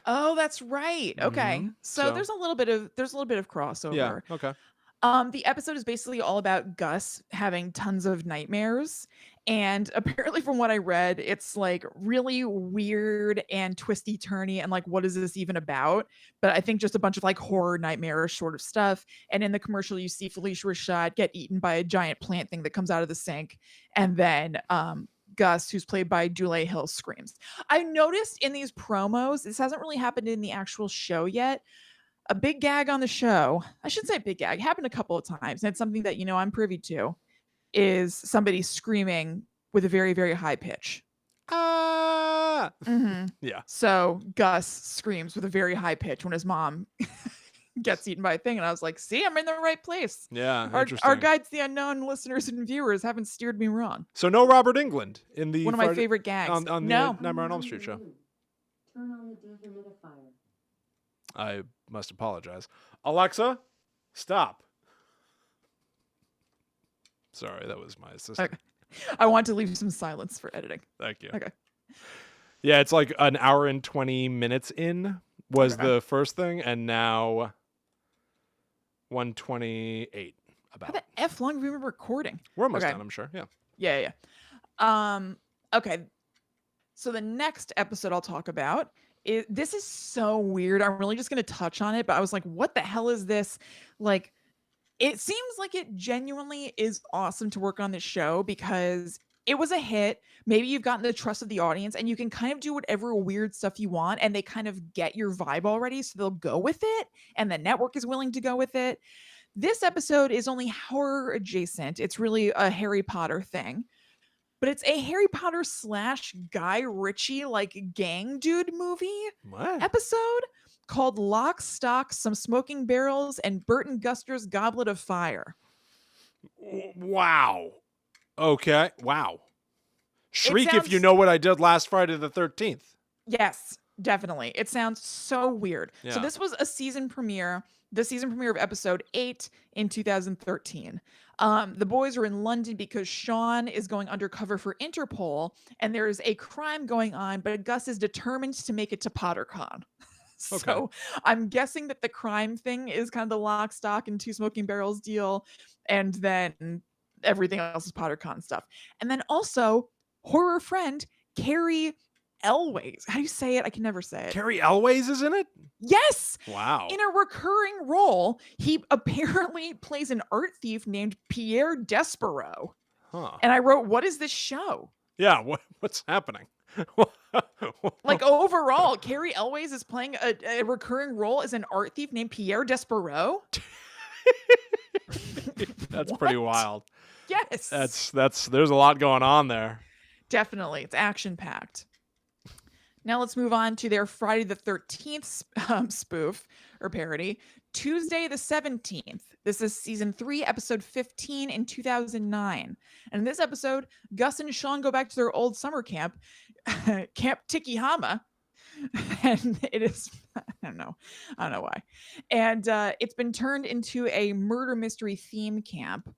Oh, that's right. Okay. Mhm. So So- there's a little bit of crossover. Yeah. Okay. The episode is basically all about Gus having tons of nightmares. And apparently from what I read, it's like really weird and twisty turny and like, what is this even about? But I think just a bunch of like horror nightmarish sort of stuff. And in the commercial, you see Felicia Rashad get eaten by a giant plant thing that comes out of the sink. And then Gus, who's played by Dule Hill, screams. I noticed in these promos, this hasn't really happened in the actual show yet. A big gag on the show, I shouldn't say big gag, happened a couple of times. And it's something that, I'm privy to, is somebody screaming with a very, very high pitch. Ah. Mm-hmm. Yeah. So Gus screams with a very high pitch when his mom gets eaten by a thing. And I was like, see, I'm in the right place. Yeah. Our Interesting. Guides to the Unknown listeners and viewers haven't steered me wrong. So no Robert Englund in the One of my Friday- favorite gags. on the No. Nightmare on Elm Street show. Turn on the dehumidifier. I must apologize. Alexa, stop. Sorry, that was my assistant. Okay. I want to leave some silence for editing. Thank you. Okay. Yeah, it's like an hour and 20 minutes in was Okay. the first thing, and now 128 How about. the F long have we been recording? We're almost Okay. done, I'm sure. Yeah. Yeah. Okay. So the next episode I'll talk about this is so weird. I'm really just going to touch on it, but I was like, what the hell is this? Like, it seems like it genuinely is awesome to work on this show because it was a hit. Maybe you've gotten the trust of the audience and you can kind of do whatever weird stuff you want and they kind of get your vibe already. So they'll go with it and the network is willing to go with it. This episode is only horror adjacent. It's really a Harry Potter thing. But it's a Harry Potter / Guy Ritchie like gang dude movie What? episode called Lock, Stock, Some Smoking Barrels, and Burton Guster's Goblet of Fire. Wow. Okay. Wow. Shriek if you sounds- know what I did last Friday the 13th. Yes, definitely. It sounds so weird. So Yeah. this was a season premiere, the season premiere of episode 8 in 2013. The boys are in London because Sean is going undercover for Interpol and there's a crime going on, but Gus is determined to make it to PotterCon. So Okay. I'm guessing that the crime thing is kind of the lock, stock, and 2 smoking barrels deal. And then everything else is PotterCon stuff. And then also horror friend Carrie Elways. How do you say it? I can never say it. Carrie Elways is in it? Yes. Wow. In a recurring role, he apparently plays an art thief named Pierre Despereaux. Huh. And I wrote, what is this show? Yeah, what's happening? Like overall, Carrie Elways is playing a recurring role as an art thief named Pierre Despereaux. That's pretty What? wild. Yes. There's a lot going on there. Definitely. It's action packed. Now let's move on to their Friday the 13th spoof or parody. Tuesday the 17th. This is season 3, episode 15 in 2009. And in this episode, Gus and Sean go back to their old summer camp, Camp Tikihama. And it is, I don't know why. And it's been turned into a murder mystery theme camp.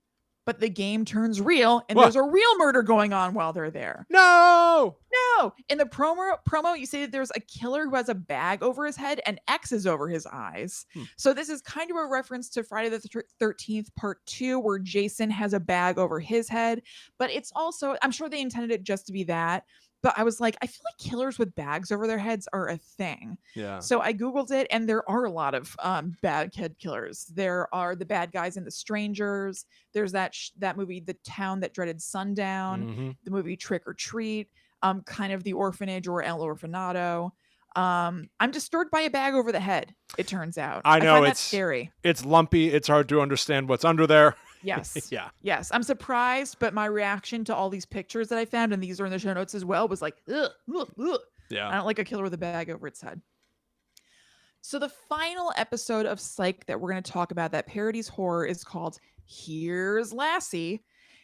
But the game turns real, and What? there's a real murder going on while they're there. No. No, in the promo, you say that there's a killer who has a bag over his head and X's over his eyes. So this is kind of a reference to Friday the 13th part 2, where Jason has a bag over his head. But it's also, I'm sure they intended it just to be that. But I was like, I feel like killers with bags over their heads are a thing. Yeah. So I Googled it, and there are a lot of bad kid killers. There are the bad guys in The Strangers. There's that movie, The Town That Dreaded Sundown, Mhm. the movie Trick or Treat, kind of The Orphanage or El Orfanato. I'm disturbed by a bag over the head, it turns out. I know, find that it's scary. It's lumpy. It's hard to understand what's under there. Yes. Yeah. Yes. I'm surprised, but my reaction to all these pictures that I found, and these are in the show notes as well, was like, ugh, ugh, ugh. I Yeah. don't like a killer with a bag over its head. So the final episode of Psych that we're going to talk about, that parodies horror, is called Here's Lassie.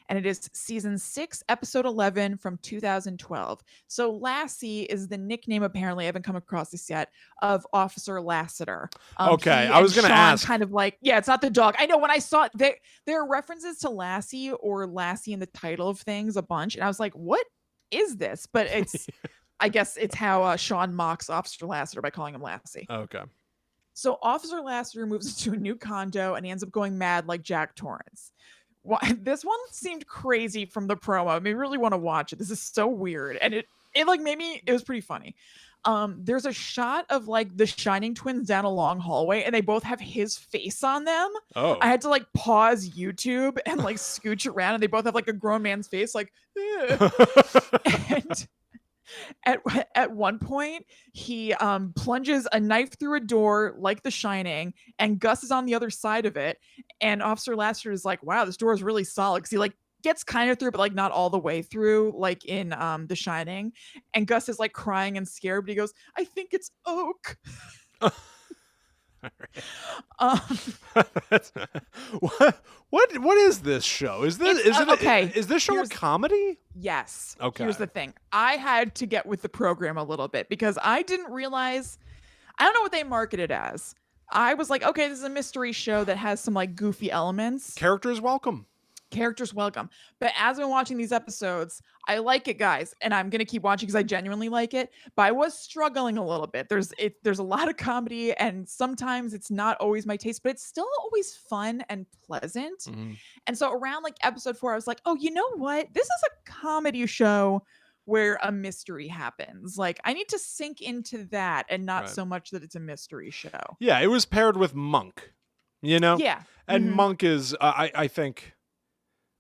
And it is season 6, episode 11 from 2012. So Lassie is the nickname, apparently, I haven't come across this yet, of Officer Lassiter. Okay, he I was and gonna Sean ask. kind of like, yeah, it's not the dog. I know when I saw it, there are references to Lassie or Lassie in the title of things a bunch. And I was like, what is this? But it's, I guess it's how Sean mocks Officer Lassiter by calling him Lassie. Okay. So Officer Lassiter moves into a new condo and he ends up going mad like Jack Torrance. This one seemed crazy from the promo. I mean, I really want to watch it. This is so weird. And it like made me, it was pretty funny. There's a shot of like the Shining twins down a long hallway and they both have his face on them. Oh. I had to like pause YouTube and like scooch around and they both have like a grown man's face like, "Ugh." And at one point he plunges a knife through a door like The Shining and Gus is on the other side of it and Officer Lassiter is like, wow, this door is really solid, because he like gets kind of through but like not all the way through like in The Shining, and Gus is like crying and scared, but he goes, I think it's oak. What is this show? Is this show a comedy? Yes. Okay. Here's the thing. I had to get with the program a little bit because I didn't realize, I don't know what they market it as. I was like, okay, this is a mystery show that has some like goofy elements. Characters welcome. Characters welcome. But as I'm watching these episodes, I like it, guys, and I'm gonna keep watching because I genuinely like it. But I was struggling a little bit. There's a lot of comedy, and sometimes it's not always my taste, but it's still always fun and pleasant. Mhm. And so around like episode 4, I was like, oh, you know what? This is a comedy show where a mystery happens. Like, I need to sink into that and not Right. so much that it's a mystery show. Yeah, it was paired with Monk, you know? Yeah. And Mhm. Monk is, I think,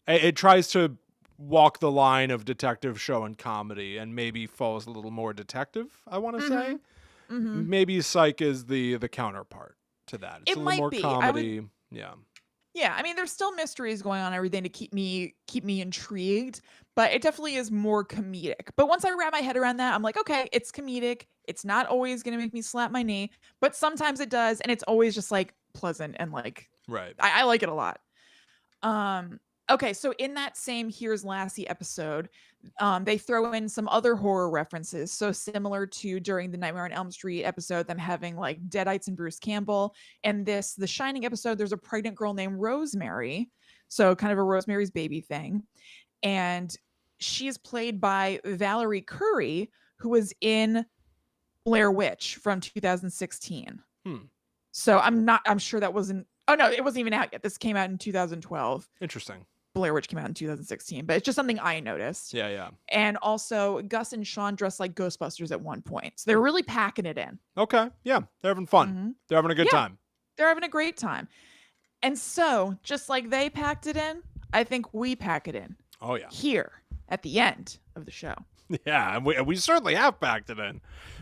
it tries to walk the line of detective show and comedy and maybe falls a little more detective, I want to say. Mhm. Maybe Psych is the counterpart to that. It's It a little might more be. comedy. Yeah. Yeah, I mean, there's still mysteries going on, everything to keep me intrigued, but it definitely is more comedic. But once I wrap my head around that, I'm like, okay, it's comedic. It's not always gonna make me slap my knee, but sometimes it does, and it's always just like pleasant and like Right. I like it a lot. Okay, so in that same Here's Lassie episode, they throw in some other horror references. So similar to during the Nightmare on Elm Street episode, them having like Deadites and Bruce Campbell. And The Shining episode, there's a pregnant girl named Rosemary. So kind of a Rosemary's Baby thing. And she's played by Valerie Curry, who was in Blair Witch from 2016. Hmm. So I'm sure that wasn't, oh no, it wasn't even out yet. This came out in 2012. Interesting. Blair Witch came out in 2016, but it's just something I noticed. Yeah, yeah. And also, Gus and Sean dressed like Ghostbusters at one point. So they're really packing it in. Okay. Yeah. They're having fun. Mhm. They're having a good Yeah. time. They're having a great time. And so, just like they packed it in, I think we pack it in Oh, yeah. here at the end of the show. Yeah. And we certainly have packed it in.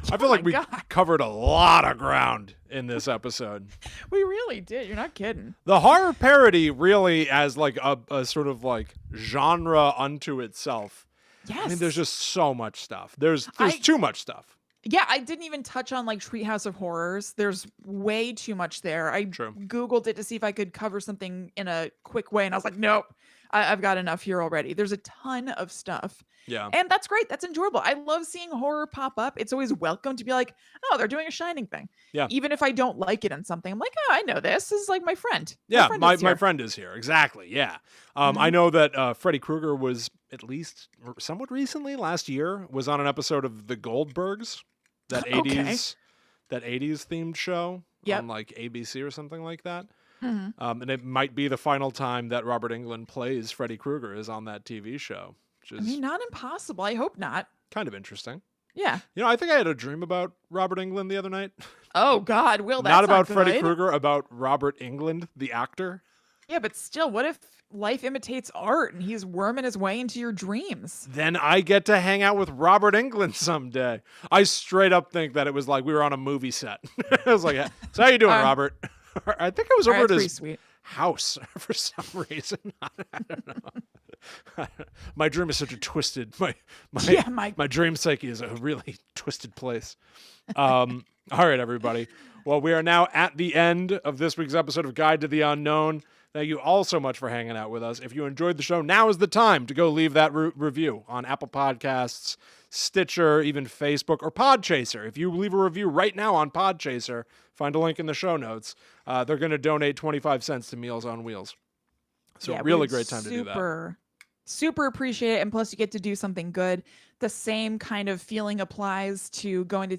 I Oh feel like my we God. covered a lot of ground in this episode. We really did. You're not kidding. The horror parody really as like a sort of like genre unto itself. Yes. I mean, there's just so much stuff. There's I- too much stuff. Yeah, I didn't even touch on like Treehouse of Horrors. There's way too much there. I True. Googled it to see if I could cover something in a quick way, and I was like, nope, I've got enough here already. There's a ton of stuff. Yeah. And that's great. That's enjoyable. I love seeing horror pop up. It's always welcome to be like, oh, they're doing a Shining thing. Yeah. Even if I don't like it in something, I'm like, oh, I know this. This is like my friend. Yeah, friend my is here. friend is here. Exactly. Yeah. I Mhm. know that Freddy Krueger was at least somewhat recently, last year, was on an episode of The Goldbergs, that 80s that 80s themed show Yep. on like ABC or something like that. Mhm. And it might be the final time that Robert Englund plays Freddy Krueger is on that TV show, which I is mean, not impossible. I hope not. kind of interesting. Yeah. You know, I think I had a dream about Robert Englund the other night. Oh God, Will, that's Not about Freddy good. Krueger, about Robert Englund, the actor. Yeah, but still, what if life imitates art and he's worming his way into your dreams? Then I get to hang out with Robert Englund someday. I straight up think that it was like we were on a movie set. I was like, so how you doing, Robert? I think I was All over right, at pretty his sweet. house for some reason. I don't know. My dream is such a twisted, Yeah, my my dream psyche is a really twisted place. All right, everybody. Well, we are now at the end of this week's episode of Guide to the Unknown. Thank you all so much for hanging out with us. If you enjoyed the show, now is the time to go leave that review on Apple Podcasts, Stitcher, even Facebook, or Podchaser. If you leave a review right now on Podchaser, find a link in the show notes. They're going to donate 25 cents to Meals on Wheels. So yeah, really we'd great time to do that. Super appreciate it. And plus, you get to do something good. The same kind of feeling applies to going to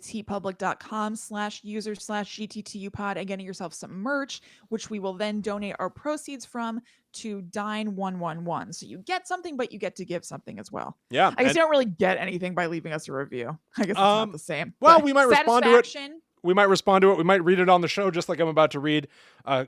tpublic.com/user/GTTUpod and getting yourself some merch, which we will then donate our proceeds from to Dine 111. So you get something, but you get to give something as well. Yeah. I guess and- you don't really get anything by leaving us a review. I guess it's not the same. well, but we might respond to it. satisfaction, We might respond to it. We might read it on the show, just like I'm about to read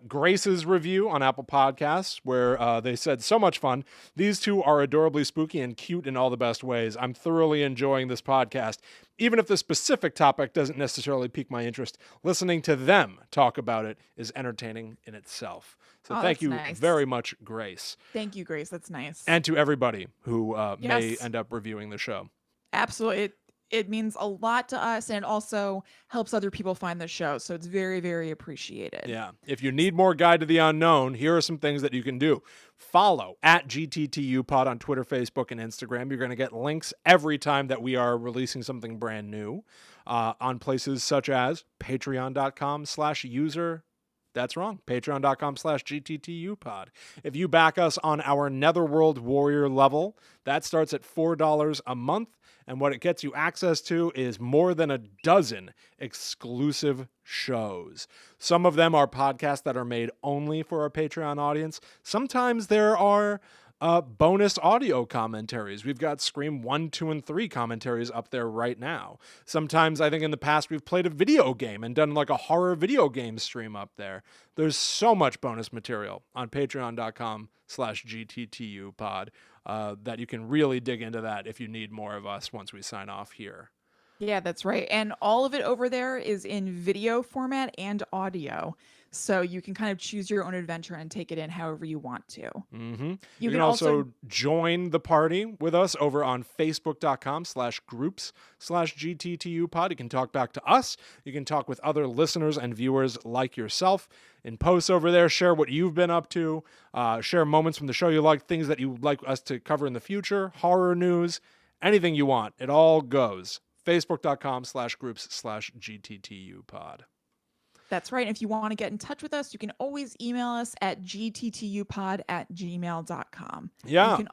Grace's review on Apple Podcasts, where they said, so much fun. These two are adorably spooky and cute in all the best ways. I'm thoroughly enjoying this podcast. Even if the specific topic doesn't necessarily pique my interest, listening to them talk about it is entertaining in itself. So Oh, thank that's you nice. very much, Grace. Thank you, Grace. That's nice. And to everybody who may Yes. end up reviewing the show. Absolutely. It means a lot to us, and it also helps other people find the show. So it's very, very appreciated. Yeah. If you need more Guide to the Unknown, here are some things that you can do. Follow at GTTUpod on Twitter, Facebook, and Instagram. You're going to get links every time that we are releasing something brand new on places such as patreon.com/user That's wrong. Patreon.com/GTTUpod. If you back us on our Netherworld Warrior level, that starts at $4 a month. And what it gets you access to is more than a dozen exclusive shows. Some of them are podcasts that are made only for our Patreon audience. Sometimes there are bonus audio commentaries. We've got Scream 1, 2, and 3 commentaries up there right now. Sometimes I think in the past we've played a video game and done like a horror video game stream up there. There's so much bonus material on patreon.com/GTTUpod that you can really dig into that if you need more of us once we sign off here. Yeah, that's right. And all of it over there is in video format and audio. So you can kind of choose your own adventure and take it in however you want to. Mm-hmm. You can also join the party with us over on facebook.com/groups/GTTUpod. You can talk back to us. You can talk with other listeners and viewers like yourself. In posts over there, share what you've been up to. Share moments from the show you like, things that you would like us to cover in the future, horror news, anything you want. It all goes. Facebook.com/groups/GTTUpod. That's right. And if you want to get in touch with us, you can always email us at gttupod@gmail.com. Yeah. You can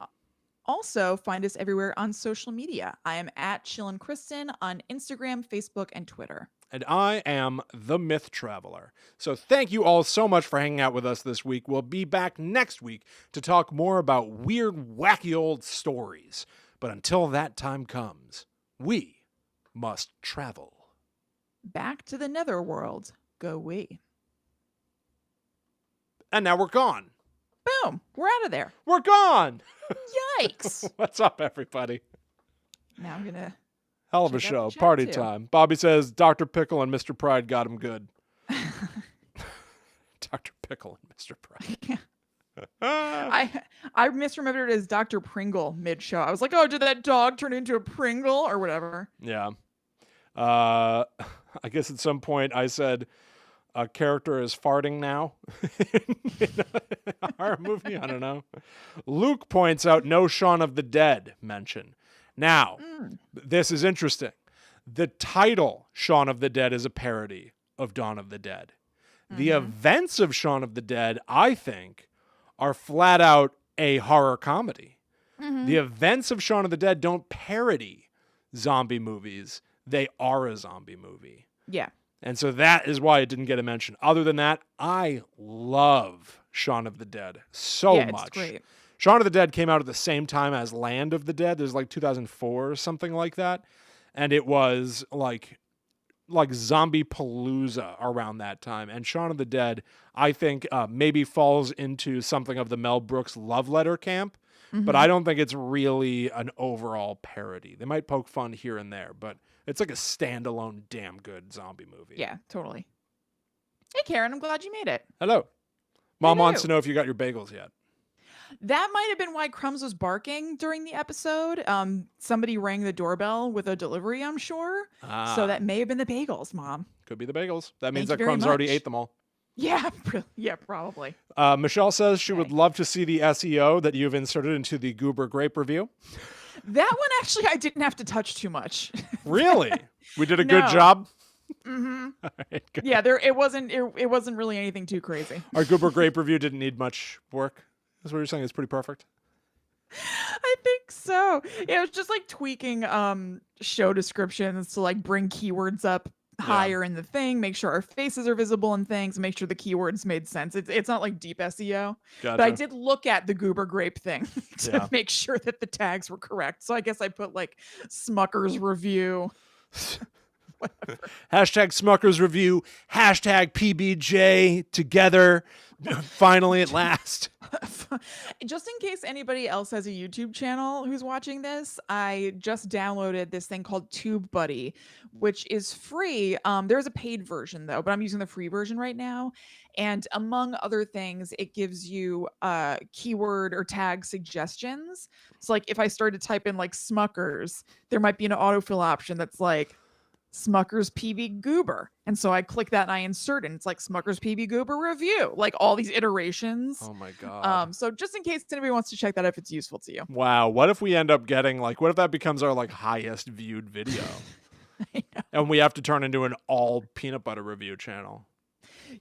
also find us everywhere on social media. I am at Chillin' Kristen on Instagram, Facebook, and Twitter. And I am the Myth Traveler. So thank you all so much for hanging out with us this week. We'll be back next week to talk more about weird, wacky old stories. But until that time comes, we must travel. Back to the netherworld. Go we. And now we're gone. Boom. We're out of there. We're gone. Yikes. What's up, everybody? Now I'm going to... Hell of a check out show. the chat, Party too. time. Bobby says Dr. Pickle and Mr. Pride got him good. Dr. Pickle and Mr. Pride. I misremembered it as Dr. Pringle mid-show. I was like, oh, did that dog turn into a Pringle or whatever? Yeah. I guess at some point I said a character is farting now in a horror movie. I don't know. Luke points out no Shaun of the Dead mention. Now, this is interesting. The title Shaun of the Dead is a parody of Dawn of the Dead. The events of Shaun of the Dead, I think, are flat out a horror comedy. The events of Shaun of the Dead don't parody zombie movies. They are a zombie movie. Yeah. And so that is why it didn't get a mention. Other than that, I love Shaun of the Dead so Yeah, much. it's great. Shaun of the Dead came out at the same time as Land of the Dead. There's like 2004 or something like that. And it was like zombie palooza around that time. And Shaun of the Dead, I think, maybe falls into something of the Mel Brooks love letter camp. But I don't think it's really an overall parody. They might poke fun here and there, but it's like a standalone damn good zombie movie. Yeah, totally. Hey, Karen, I'm glad you made it. Hello. Mom wants Hello. to know if you got your bagels yet. That might have been why Crumbs was barking during the episode. Somebody rang the doorbell with a delivery, I'm sure. So that may have been the bagels, Mom. Could be the bagels. That means Thank you that very Crumbs already much. ate them all. Yeah, yeah, probably. Michelle says she would Okay. love to see the SEO that you've inserted into the Goober Grape review. That one, actually, I didn't have to touch too much. Really? We did a good No. job? hmm All right, good. Yeah, it wasn't really anything too crazy. Our Goober Grape review didn't need much work. That's what you're saying. It's pretty perfect. I think so. Yeah, it was just like tweaking show descriptions to like bring keywords up higher in the thing, make sure our faces are visible in things, make sure the keywords made sense. It's not like deep SEO. Gotcha. But I did look at the Goober Grape thing to Yeah. make sure that the tags were correct. So I guess I put like Smucker's review. Hashtag Smucker's review. Hashtag PBJ together. Finally, at last. Just in case anybody else has a YouTube channel who's watching this, I just downloaded this thing called TubeBuddy, which is free. There's a paid version though, but I'm using the free version right now. And among other things, it gives you keyword or tag suggestions. So like if I started to type in like Smuckers, there might be an autofill option that's like Smucker's PB Goober. And so I click that and I insert it. And it's like Smucker's PB Goober review, like all these iterations. Oh my God. So just in case anybody wants to check that out if it's useful to you. Wow. What if we end up getting what if that becomes our highest viewed video? I know. And we have to turn into an all peanut butter review channel.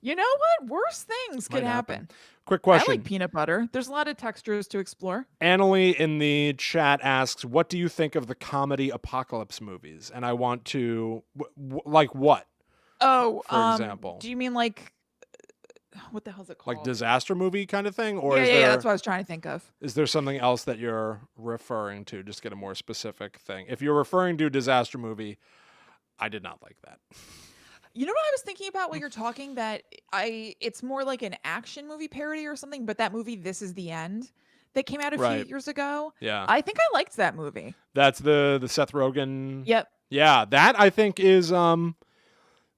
You know what? Worse things could Might happen. Quick I question. like peanut butter. There's a lot of textures to explore. Annalie in the chat asks, what do you think of the comedy apocalypse movies? And I want to, like what, Oh, for example? do you mean like what the hell's it called? Like disaster movie kind of thing? Or yeah, that's what I was trying to think of. is there something else that you're referring to? Just get a more specific thing. If you're referring to disaster movie, I did not like that. You know what I was thinking about while you're talking? That it's more like an action movie parody or something, but that movie This Is the End that came out a few Right. years ago. Yeah. I think I liked that movie. That's the Seth Rogen. Yep. Yeah, that I think is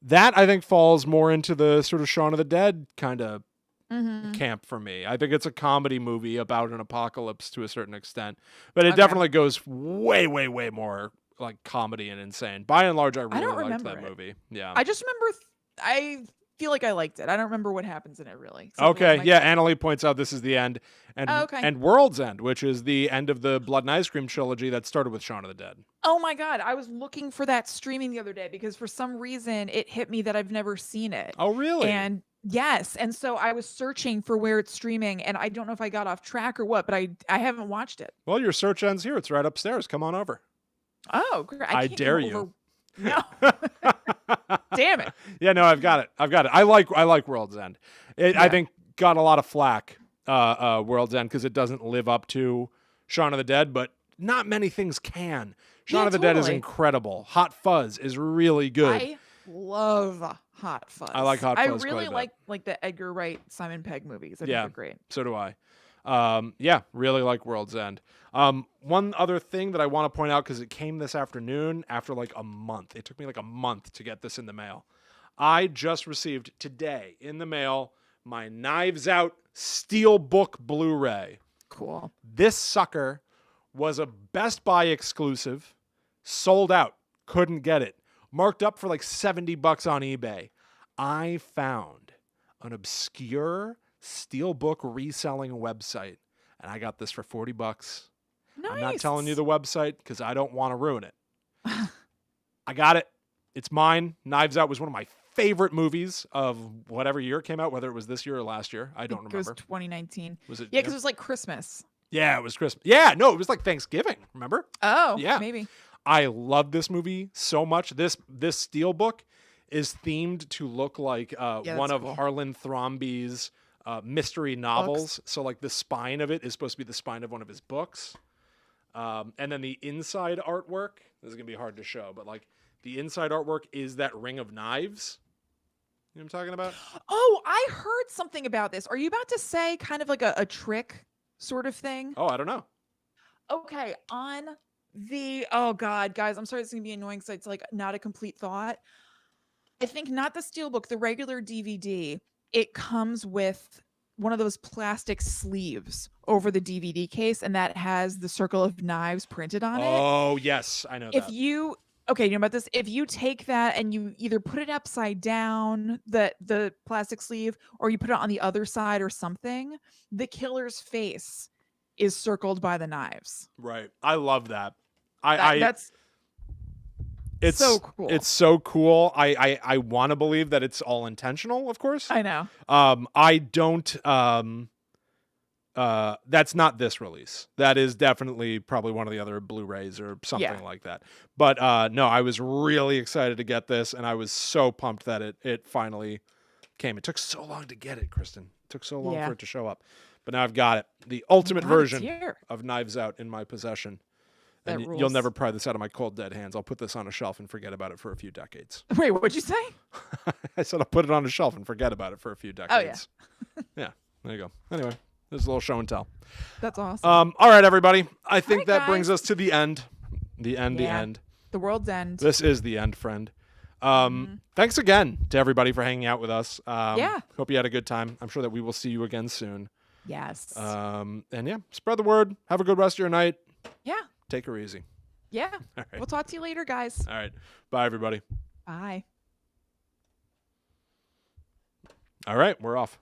that I think falls more into the sort of Shaun of the Dead kind of camp for me. I think it's a comedy movie about an apocalypse to a certain extent, but it Okay. definitely goes way more like comedy and insane. By and large, I really don't liked remember that it. movie. Yeah. I just remember I feel like I liked it. I don't remember what happens in it really. except for, like, Okay, my- yeah, Annalie points out this is the end, and Oh, okay. and World's End, which is the end of the Blood and Ice Cream trilogy that started with Shaun of the Dead. Oh my god, I was looking for that streaming the other day because for some reason it hit me that I've never seen it. Oh, really? And yes, and so I was searching for where it's streaming, and I don't know if I got off track or what, but I haven't watched it. Well, your search ends here. It's right upstairs. Come on over. Oh, great! I can't dare come you. over- No, damn it! Yeah, no, I've got it. I like World's End. I Yeah. think got a lot of flack, World's End, because it doesn't live up to Shaun of the Dead, but not many things can. Shaun Yeah, of the Dead is totally. incredible. Hot Fuzz is really good. I love Hot Fuzz. I like Hot I Fuzz really quite a bit. like the Edgar Wright, Simon Pegg movies. I think Yeah. they're great. So do I. Yeah, really like World's End. One other thing that I want to point out, because it came this afternoon after like a month. It took me like a month to get this in the mail. I just received today in the mail my Knives Out Steelbook Blu-ray. Cool. This sucker was a Best Buy exclusive, sold out, couldn't get it, marked up for like $70 on eBay. I found an obscure steelbook reselling website, and I got this for $40. Nice. I'm not telling you the website because I don't want to ruin it. I got it. It's mine. Knives Out was one of my favorite movies of whatever year it came out, whether it was this year or last year. I don't It was remember. 2019. Was it? Yeah, because it was like Christmas. Yeah, it was Christmas. Yeah, no, it was like Thanksgiving. Remember? Oh, Yeah. maybe. I love this movie so much. This steelbook is themed to look like one that's of cool. Harlan Thrombey's mystery novels. So like the spine of it is supposed to be the spine of one of his books. And then the inside artwork, this is going to be hard to show, but like the inside artwork is that ring of knives. You know what I'm talking about? Oh, I heard something about this. Are you about to say kind of like a trick sort of thing? Oh, I don't know. Okay, on oh god, guys, I'm sorry this is gonna be annoying because it's like not a complete thought. I think not the steelbook, the regular DVD. It comes with one of those plastic sleeves over the DVD case, and that has the circle of knives printed on it. Oh, yes, I know If that. you okay, you know about this? If you take that and you either put it upside down, the plastic sleeve, or you put it on the other side or something, the killer's face is circled by the knives. Right. I love that. That's It's so cool. It's so cool. I want to believe that it's all intentional, of course. I know. I don't that's not this release. That is definitely probably one of the other Blu-rays or something like that. But no, I was really excited to get this, and I was so pumped that it finally came. It took so long to get it, Kristen. It took so long Yeah. for it to show up. But now I've got it. The ultimate Glad it's version here. of Knives Out in my possession. That And you'll rules. never pry this out of my cold, dead hands. I'll put this on a shelf and forget about it for a few decades. Wait, what'd you say? I said I'll put it on a shelf and forget about it for a few Oh, yeah. decades. Yeah, there you go. Anyway, this is a little show and tell. That's awesome. All right, everybody. I think right, that brings guys. us to the end. The end, the Yeah. end. The world's end. This is the end, friend. Thanks again to everybody for hanging out with us. Yeah. Hope you had a good time. I'm sure that we will see you again soon. Yes. And yeah, spread the word. Have a good rest of your night. yeah. Take her easy. Yeah. All right. We'll talk to you later, guys. All right. Bye, everybody. Bye. All right, we're off.